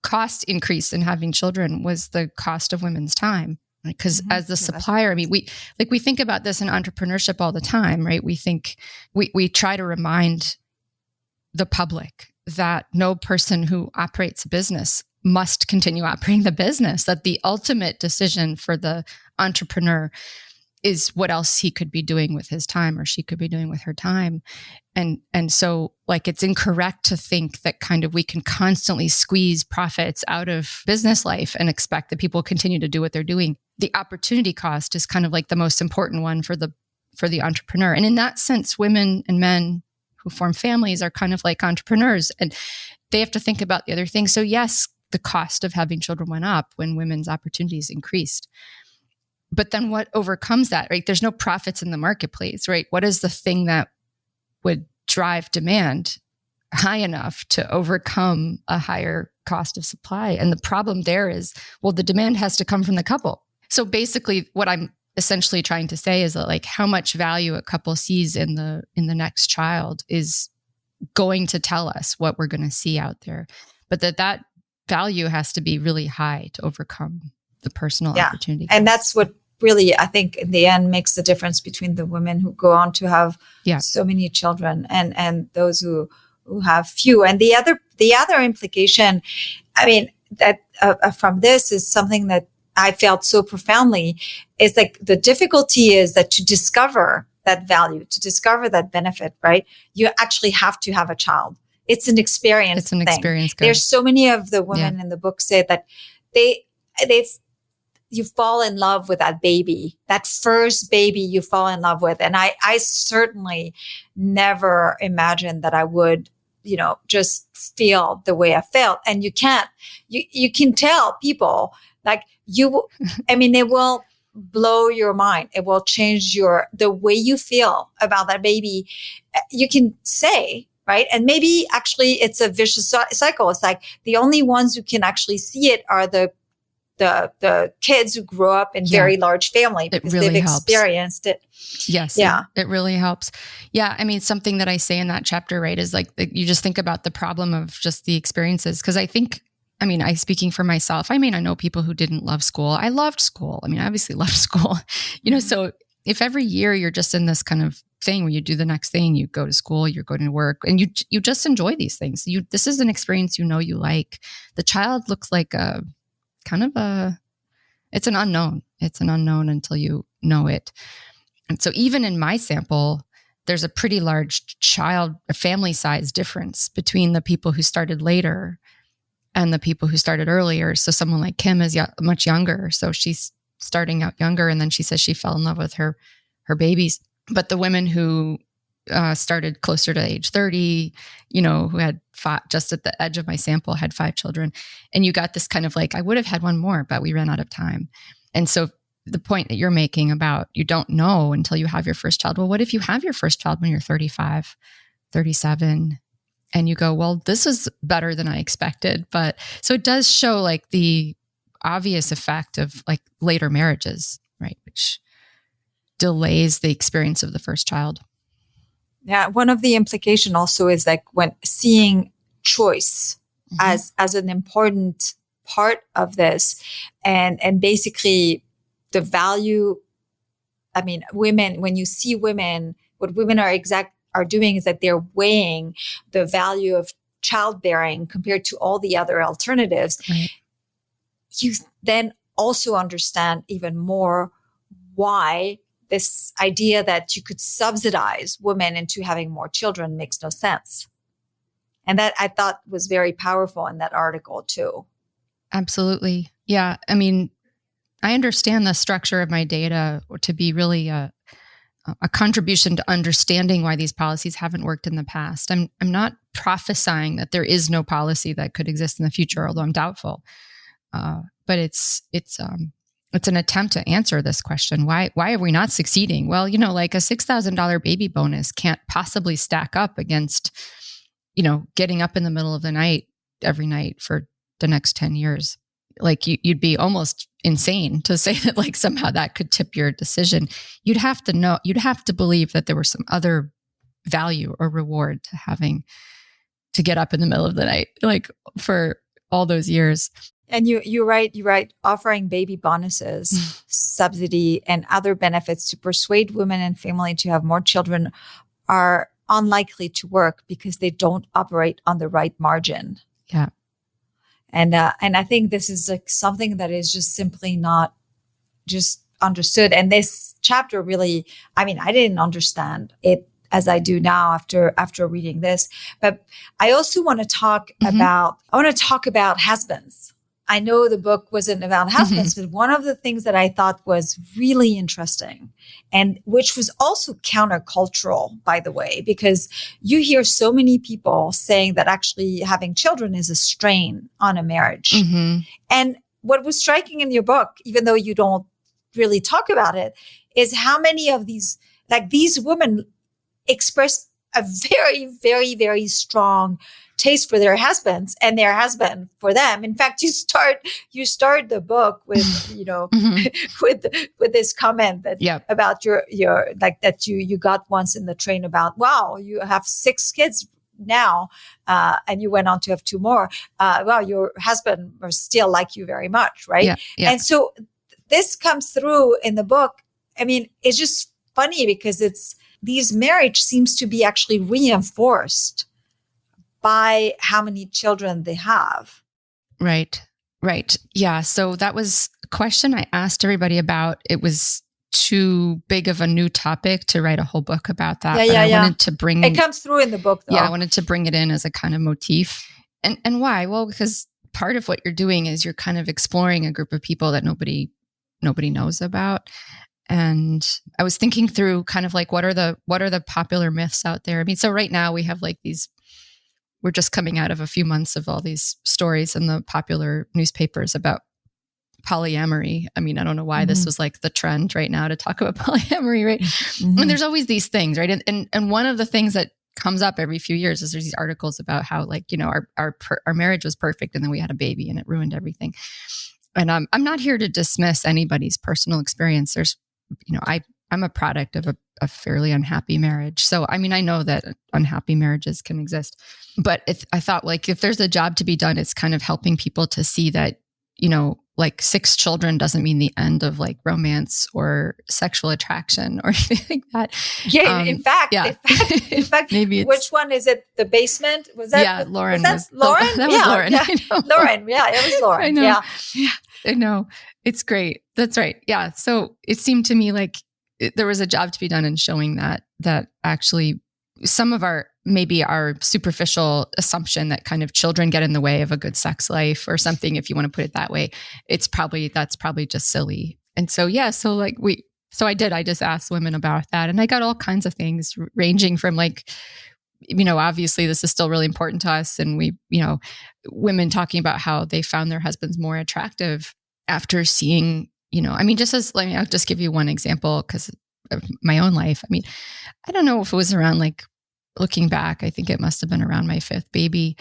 cost increase in having children was the cost of women's time. Because as the supplier, I mean, we think about this in entrepreneurship all the time, right? We think we try to remind the public that no person who operates a business must continue operating the business, that the ultimate decision for the entrepreneur is what else he could be doing with his time, or she could be doing with her time. And so like, it's incorrect to think that kind of we can constantly squeeze profits out of business life and expect that people continue to do what they're doing. The opportunity cost is kind of like the most important one for the entrepreneur. And in that sense, women and men who form families are kind of like entrepreneurs, and they have to think about the other things. So yes, the cost of having children went up when women's opportunities increased. But then what overcomes that, right? There's no profits in the marketplace, right? What is the thing that would drive demand high enough to overcome a higher cost of supply? And the problem there is, well, the demand has to come from the couple. So basically what I'm essentially trying to say is that like how much value a couple sees in the next child is going to tell us what we're going to see out there. But that value has to be really high to overcome the personal opportunity. And that's what really, I think, in the end makes the difference between the women who go on to have so many children and those who have few. And the other implication, I mean, that from this is something that I felt so profoundly, is like the difficulty is that to discover that value, to discover that benefit, right? You actually have to have a child. It's an experience. It's an experience. There's so many of the women in the book say that you fall in love with that baby, that first baby you fall in love with. And I certainly never imagined that I would, just feel the way I felt. And you can tell people like it will blow your mind. It will change the way you feel about that baby. You can say, right? And maybe actually it's a vicious cycle. It's like the only ones who can actually see it are the kids who grow up in very large family because they've experienced it. Yes. Yeah. It really helps. Yeah. I mean, something that I say in that chapter, right, is like, you just think about the problem of just the experiences. Cause I think, speaking for myself, I know people who didn't love school. I loved school. I obviously loved school, so if every year you're just in this kind of thing where you do the next thing, you go to school, you're going to work, and you just enjoy these things. This is an experience, you like. The child looks like it's an unknown. It's an unknown until you know it. And so even in my sample, there's a pretty large family size difference between the people who started later and the people who started earlier. So someone like Kim is much younger. So she's starting out younger. And then she says she fell in love with her babies. But the women who started closer to age 30, who had just at the edge of my sample, had 5 children. And you got this kind of like, I would have had one more, but we ran out of time. And so the point that you're making about you don't know until you have your first child. Well, what if you have your first child when you're 35, 37, and you go, well, this is better than I expected. But so it does show like the obvious effect of like later marriages, right? Which delays the experience of the first child. Yeah. One of the implication also is like when seeing choice as an important part of this and basically the value, women, when you see women, what women are doing is that they're weighing the value of childbearing compared to all the other alternatives. Right. You then also understand even more why this idea that you could subsidize women into having more children makes no sense. And that I thought was very powerful in that article too. Absolutely. Yeah. I understand the structure of my data to be really a contribution to understanding why these policies haven't worked in the past. I'm not prophesying that there is no policy that could exist in the future, although I'm doubtful. But it's an attempt to answer this question. Why are we not succeeding? Well, like a $6,000 baby bonus can't possibly stack up against, getting up in the middle of the night every night for the next 10 years. Like you'd be almost insane to say that like somehow that could tip your decision. You'd have to believe that there was some other value or reward to having to get up in the middle of the night, like for all those years. And you write offering baby bonuses, subsidy, and other benefits to persuade women and family to have more children are unlikely to work because they don't operate on the right margin. Yeah. And I think this is like something that is just simply not just understood. And this chapter really, I mean, I didn't understand it as I do now after reading this. But I also want to talk about husbands. I know the book wasn't about husbands, but one of the things that I thought was really interesting, and which was also countercultural, by the way, because you hear so many people saying that actually having children is a strain on a marriage. And what was striking in your book, even though you don't really talk about it, is how many of these women express a very, very, very strong taste for their husbands and their husband for them. In fact, you start the book with, with this comment that about your like that you got once in the train about, wow, you have 6 kids now, and you went on to have 2 more. Wow, your husband must still like you very much, right? Yeah. And so this comes through in the book. I mean, it's just funny because these marriage seems to be actually reinforced by how many children they have. Right. Yeah. So that was a question I asked everybody about. It was too big of a new topic to write a whole book about that. I wanted to bring it comes through in the book, though. Yeah, I wanted to bring it in as a kind of motif. And why? Well, because part of what you're doing is you're kind of exploring a group of people that nobody knows about. And I was thinking through kind of like what are the popular myths out there? I mean, so right now we have like we're just coming out of a few months of all these stories in the popular newspapers about polyamory. I mean, I don't know why this was like the trend right now to talk about polyamory, right? And there's always these things, right? And one of the things that comes up every few years is there's these articles about how like, our marriage was perfect and then we had a baby and it ruined everything. And I'm not here to dismiss anybody's personal experience. There's, I'm a product of a fairly unhappy marriage. So, I mean, I know that unhappy marriages can exist, but I thought like, if there's a job to be done, it's kind of helping people to see that, like 6 children doesn't mean the end of like romance or sexual attraction or anything like that. Yeah. In fact, maybe which one is it? The basement? Was that? Yeah. Lauren. Was that Lauren? That was Lauren. Yeah. Lauren. Yeah. It was Lauren. I know. Yeah. I know. It's great. That's right. Yeah. So it seemed to me like there was a job to be done in showing that actually some of our superficial assumption that kind of children get in the way of a good sex life or something, if you want to put it that way, that's probably just silly. And so, I just asked women about that, and I got all kinds of things ranging from like, obviously this is still really important to us. And we, women talking about how they found their husbands more attractive after seeing, I'll just give you one example because of my own life. I mean, I don't know if it was around like looking back, I think it must have been around my 5th baby.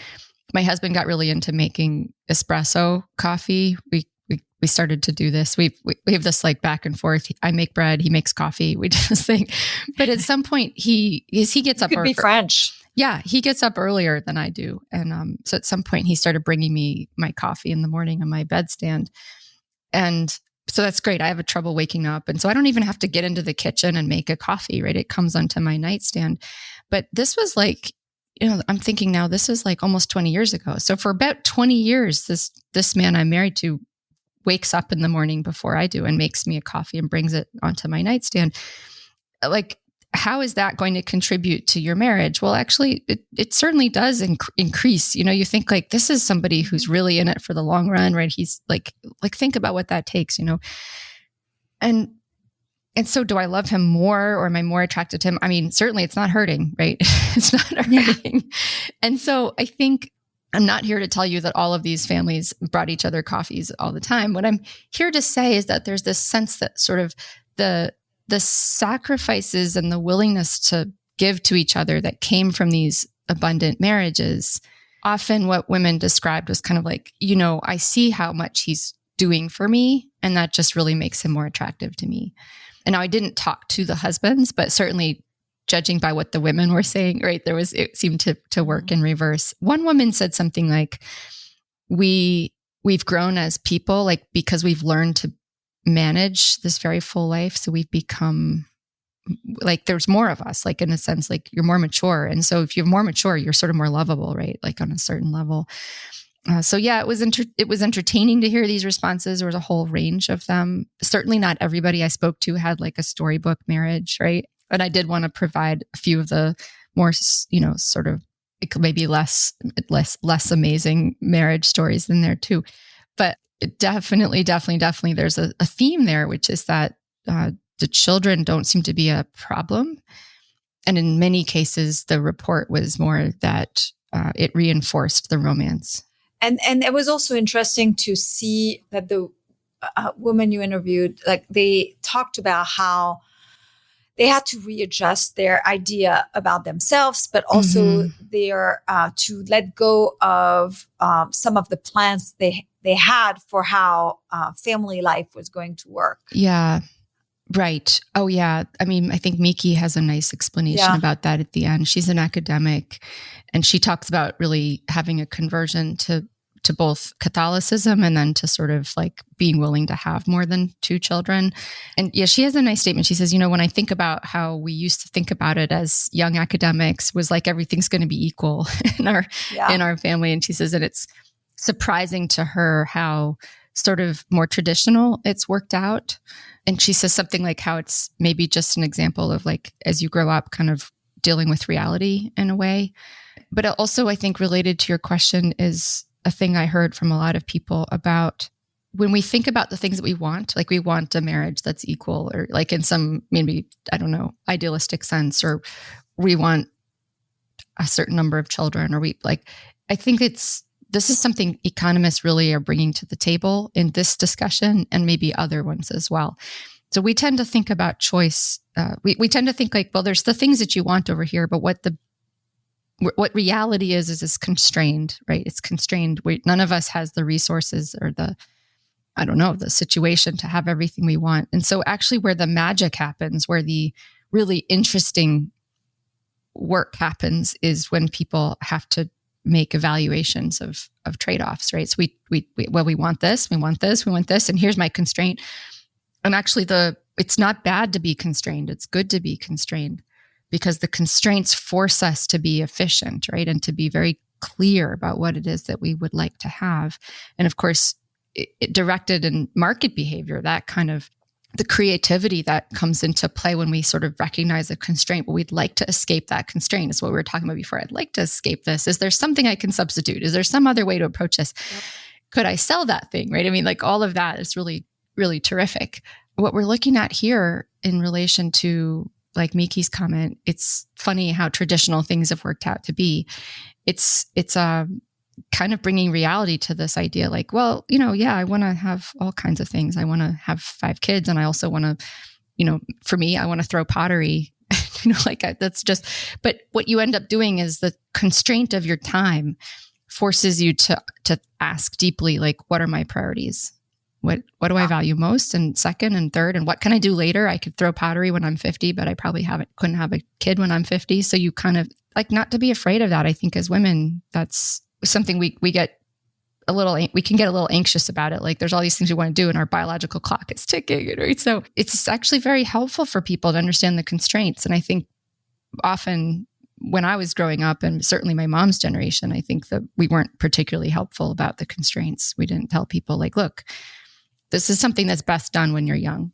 My husband got really into making espresso coffee. We started to do this. We have this like back and forth. I make bread, he makes coffee. We do this thing. But at some point he gets up. Could be French. Yeah, he gets up earlier than I do. And so at some point he started bringing me my coffee in the morning on my bedstand. And so that's great. I have trouble waking up. And so I don't even have to get into the kitchen and make a coffee, right? It comes onto my nightstand. But this was like, I'm thinking now this is like almost 20 years ago. So for about 20 years, this man I'm married to wakes up in the morning before I do and makes me a coffee and brings it onto my nightstand. Like, how is that going to contribute to your marriage? Well, actually, it certainly does increase. You think like this is somebody who's really in it for the long run, right? He's like think about what that takes, And so do I love him more or am I more attracted to him? I mean, certainly it's not hurting, right? It's not hurting. Yeah. And so I think I'm not here to tell you that all of these families brought each other coffees all the time. What I'm here to say is that there's this sense that sort of the sacrifices and the willingness to give to each other that came from these abundant marriages often what women described was kind of like, I see how much he's doing for me, and that just really makes him more attractive to me. And now I didn't talk to the husbands, but certainly judging by what the women were saying, right, it seemed to work in reverse. One woman said something like, we've grown as people, like, because we've learned to manage this very full life. So we've become like, there's more of us, like, in a sense, like, you're more mature. And so if you're more mature, you're sort of more lovable, right? Like, on a certain level. So yeah, it was entertaining to hear these responses. There was a whole range of them. Certainly not everybody I spoke to had like a storybook marriage, right? And I did want to provide a few of the more, sort of maybe less amazing marriage stories in there too. But definitely, there's a theme there, which is that the children don't seem to be a problem. And in many cases, the report was more that it reinforced the romance. And it was also interesting to see that the women you interviewed, like, they talked about how they had to readjust their idea about themselves, but also their to let go of some of the plans they had for how family life was going to work. Yeah. Right. Oh, yeah. I mean, I think Miki has a nice explanation about that at the end. She's an academic, and she talks about really having a conversion to both Catholicism and then to sort of like being willing to have more than 2 children. And yeah, she has a nice statement. She says, when I think about how we used to think about it as young academics, was like everything's going to be equal in our family. And she says that it's surprising to her how sort of more traditional it's worked out. And she says something like how it's maybe just an example of like, as you grow up, kind of dealing with reality in a way. But also, I think related to your question is a thing I heard from a lot of people about when we think about the things that we want, like we want a marriage that's equal, or like in some, maybe, I don't know, idealistic sense, or we want a certain number of children, or I think this is something economists really are bringing to the table in this discussion, and maybe other ones as well. So we tend to think about choice. We tend to think like, well, there's the things that you want over here, but what reality is constrained, right? It's constrained. None of us has the resources or the situation to have everything we want. And so actually where the magic happens, where the really interesting work happens, is when people have to make evaluations of trade-offs, right? So we want this, we want this, we want this, and here's my constraint. And actually it's not bad to be constrained. It's good to be constrained, because the constraints force us to be efficient, right? And to be very clear about what it is that we would like to have. And of course, it directed in market behavior, that kind of the creativity that comes into play when we sort of recognize a constraint, but we'd like to escape that constraint. Is what we were talking about before. I'd like to escape this. Is there something I can substitute? Is there some other way to approach this? Yep. Could I sell that thing, right? I mean, like, all of that is really, really terrific. What we're looking at here in relation to, like, Miki's comment, it's funny how traditional things have worked out to be. It's kind of bringing reality to this idea, like, well, I want to have all kinds of things. I want to have 5 kids, and I also want to, for me, I want to throw pottery. But what you end up doing is the constraint of your time forces you to ask deeply, like, what are my priorities? What do I value most, and second and third, and what can I do later? I could throw pottery when I'm 50, but I probably couldn't have a kid when I'm 50. So you kind of like, not to be afraid of that. I think as women, that's something we can get a little anxious about it. Like, there's all these things we want to do, and our biological clock is ticking, right? So it's actually very helpful for people to understand the constraints. And I think often when I was growing up, and certainly my mom's generation, I think that we weren't particularly helpful about the constraints. We didn't tell people, like, look, this is something that's best done when you're young.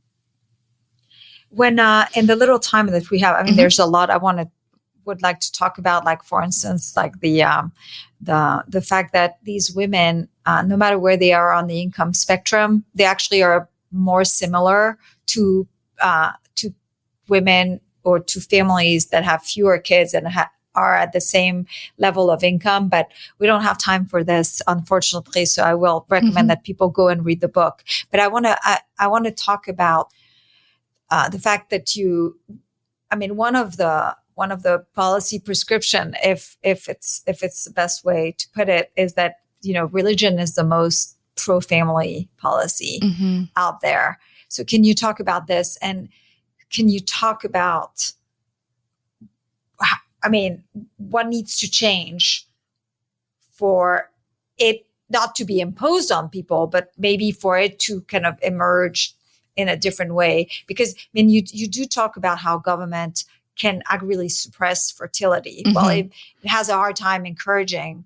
When in the little time that we have, I mean, there's a lot I would like to talk about. Like, for instance, like the fact that these women, no matter where they are on the income spectrum, they actually are more similar to women or to families that have fewer kids and are at the same level of income. But we don't have time for this, unfortunately. So I will recommend that people go and read the book. But I want to talk about the fact that one of the one of the policy prescription, if it's the best way to put it, is that, religion is the most pro-family policy out there. So can you talk about this? And can you talk about, what needs to change for it not to be imposed on people, but maybe for it to kind of emerge in a different way? Because you do talk about how government can really suppress fertility. Well, it has a hard time encouraging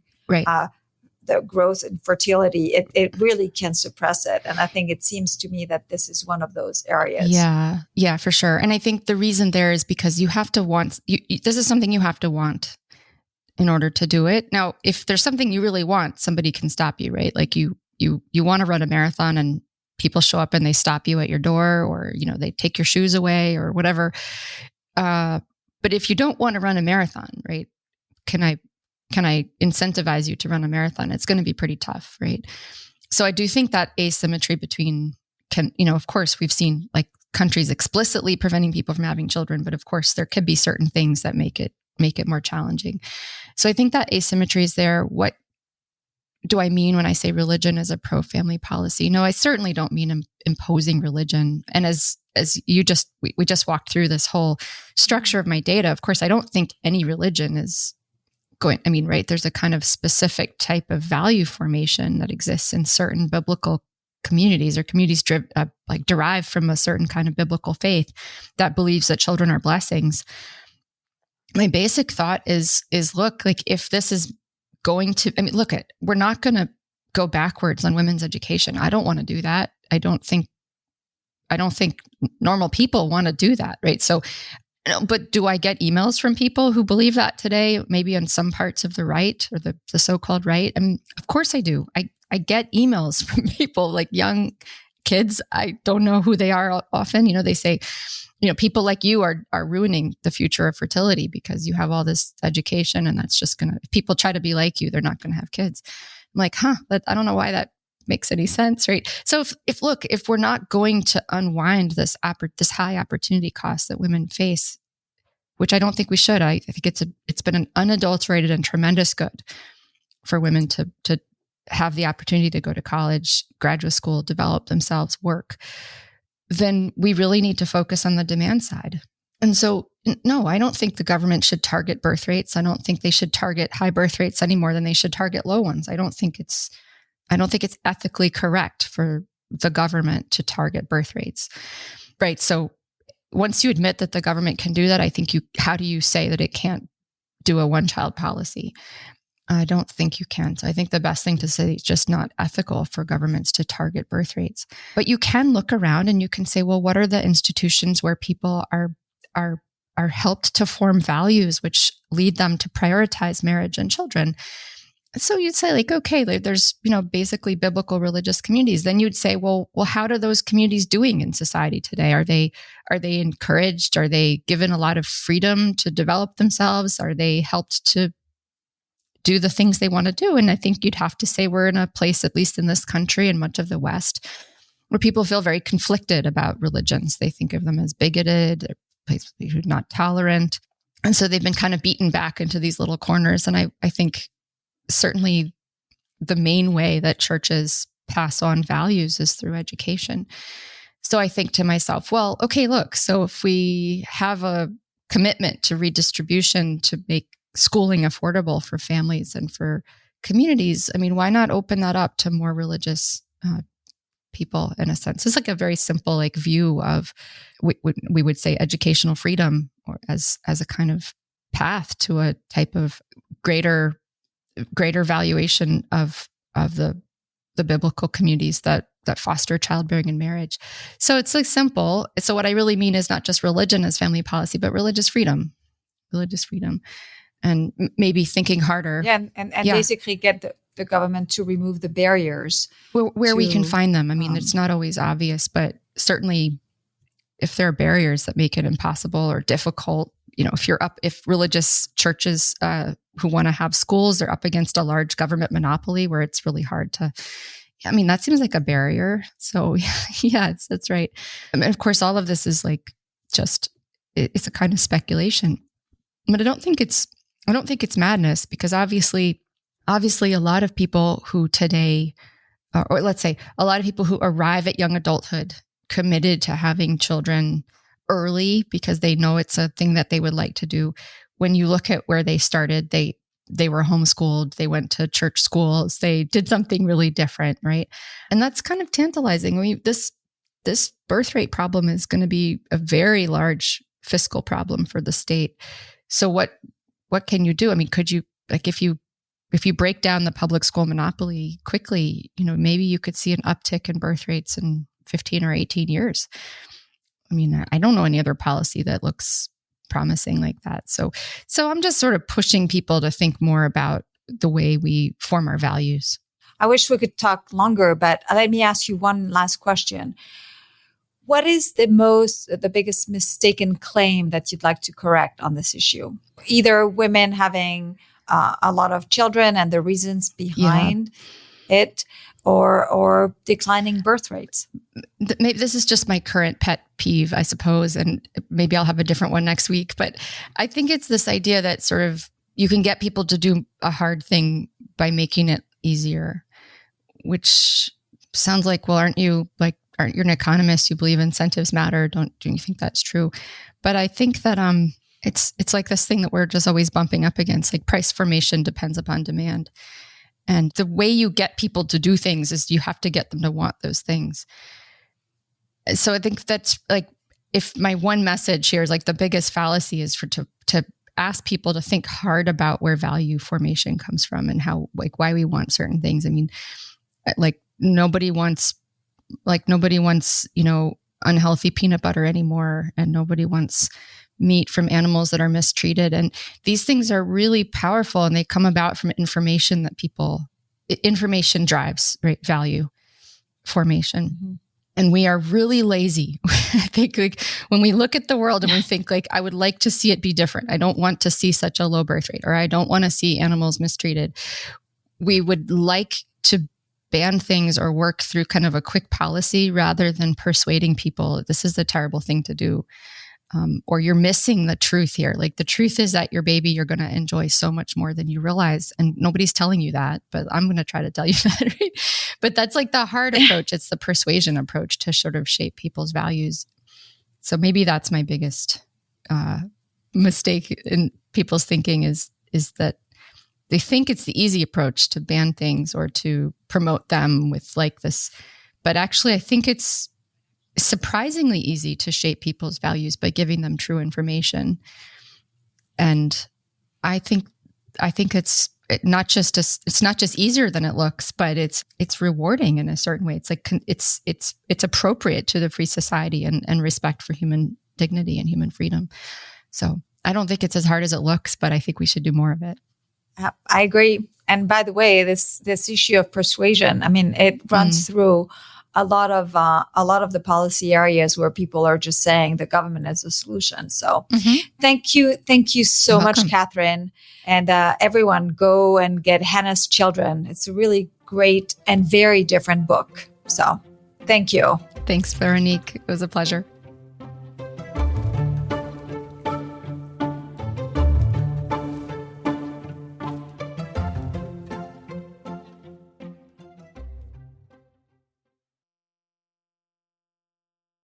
the growth in fertility. It really can suppress it. And I think it seems to me that this is one of those areas. Yeah, for sure. And I think the reason there is because you have to want, this is something you have to want in order to do it. Now, if there's something you really want, somebody can stop you, right? Like you want to run a marathon and people show up and they stop you at your door, or, they take your shoes away or whatever. But if you don't want to run a marathon, right? Can I incentivize you to run a marathon? It's going to be pretty tough, right? So I do think that asymmetry between of course, we've seen like countries explicitly preventing people from having children, but of course there could be certain things that make it more challenging. So I think that asymmetry is there. What do I mean when I say religion is a pro-family policy? No, I certainly don't mean imposing religion. And as we just walked through this whole structure of my data, of course, I don't think any religion is going, right, there's a kind of specific type of value formation that exists in certain biblical communities, or communities derived from a certain kind of biblical faith that believes that children are blessings. My basic thought is look, like if this is going to, we're not going to go backwards on women's education. I don't want to do that. I don't think normal people want to do that, right? So, but do I get emails from people who believe that today, maybe on some parts of the right, or the so-called right? Of course I do. I get emails from people, like young kids. I don't know who they are often. They say, people like you are ruining the future of fertility because you have all this education, and that's just if people try to be like you, they're not going to have kids. I'm like, I don't know why that makes any sense, right? So if we're not going to unwind this high opportunity cost that women face, which I don't think we should, I think it's been an unadulterated and tremendous good for women to have the opportunity to go to college, graduate school, develop themselves, work, then we really need to focus on the demand side. And so, no, I don't think the government should target birth rates. I don't think they should target high birth rates any more than they should target low ones. I don't think it's ethically correct for the government to target birth rates, right? So once you admit that the government can do that, I think how do you say that it can't do a one-child policy? I don't think you can. So I think the best thing to say is just not ethical for governments to target birth rates. But you can look around and you can say, well, what are the institutions where people are helped to form values which lead them to prioritize marriage and children? So you'd say, like, okay, there's, basically biblical religious communities. Then you'd say, well, how are those communities doing in society today? Are they encouraged? Are they given a lot of freedom to develop themselves? Are they helped to do the things they want to do? And I think you'd have to say we're in a place, at least in this country and much of the West, where people feel very conflicted about religions. They think of them as bigoted, they're not tolerant. And so they've been kind of beaten back into these little corners. And I think certainly the main way that churches pass on values is through education. So I think to myself, well, okay, look, so if we have a commitment to redistribution to make schooling affordable for families and for communities, why not open that up to more religious people in a sense? It's like a very simple view of, we would say, educational freedom, or as a kind of path to a type of greater valuation of the biblical communities that foster childbearing and marriage. So it's simple. So what I really mean is not just religion as family policy, but religious freedom, and maybe thinking harder. Yeah, and basically get the government to remove the barriers where we can find them. It's not always obvious, but certainly if there are barriers that make it impossible or difficult, if religious churches who want to have schools are up against a large government monopoly where it's really hard to, that seems like a barrier. So yeah, that's right. Of course, all of this is it's a kind of speculation. But I don't think it's madness, because obviously a lot of people who today, or let's say a lot of people who arrive at young adulthood committed to having children early because they know it's a thing that they would like to do. When you look at where they started, they were homeschooled, they went to church schools, they did something really different, right? And that's kind of tantalizing. This birth rate problem is going to be a very large fiscal problem for the state. So what can you do? I mean, could you, like, if you break down the public school monopoly quickly, maybe you could see an uptick in birth rates in 15 or 18 years. I mean, I don't know any other policy that looks promising like that. So I'm just sort of pushing people to think more about the way we form our values. I wish we could talk longer, but let me ask you one last question. What is the biggest mistaken claim that you'd like to correct on this issue? Either women having a lot of children and the reasons behind it, or declining birth rates. Maybe this is just my current pet peeve, I suppose, and maybe I'll have a different one next week. But I think it's this idea that sort of you can get people to do a hard thing by making it easier, which sounds like, well, aren't you an economist? You believe incentives matter. Do you think that's true? But I think that it's like this thing that we're just always bumping up against, like price formation depends upon demand. And the way you get people to do things is you have to get them to want those things. So I think that's like, if my one message here is like the biggest fallacy is to ask people to think hard about where value formation comes from and how, like, why we want certain things. I mean, like nobody wants, unhealthy peanut butter anymore. And nobody wants meat from animals that are mistreated. And these things are really powerful, and they come about from information information drives, right, value formation. Mm-hmm. And we are really lazy. I think, like, when we look at the world and we think, like, I would like to see it be different. I don't want to see such a low birth rate, or I don't want to see animals mistreated. We would like to ban things or work through kind of a quick policy rather than persuading people this is a terrible thing to do. Or you're missing the truth here. Like, the truth is that your baby, you're going to enjoy so much more than you realize. And nobody's telling you that, but I'm going to try to tell you that. Right? But that's like the hard approach. It's the persuasion approach to sort of shape people's values. So maybe that's my biggest mistake in people's thinking is that they think it's the easy approach to ban things or to promote them with like this. But actually, I think it's surprisingly easy to shape people's values by giving them true information. And I think it's not just easier than it looks, but it's rewarding in a certain way. It's like it's appropriate to the free society and respect for human dignity and human freedom. So I don't think it's as hard as it looks, but I think we should do more of it. I agree. And by the way, this issue of persuasion, I mean, it runs through a lot of the policy areas where people are just saying the government is a solution. So thank you so much, Catherine. And everyone, go and get Hannah's Children. It's a really great and very different book. So thank you. Thanks, Veronique. It was a pleasure.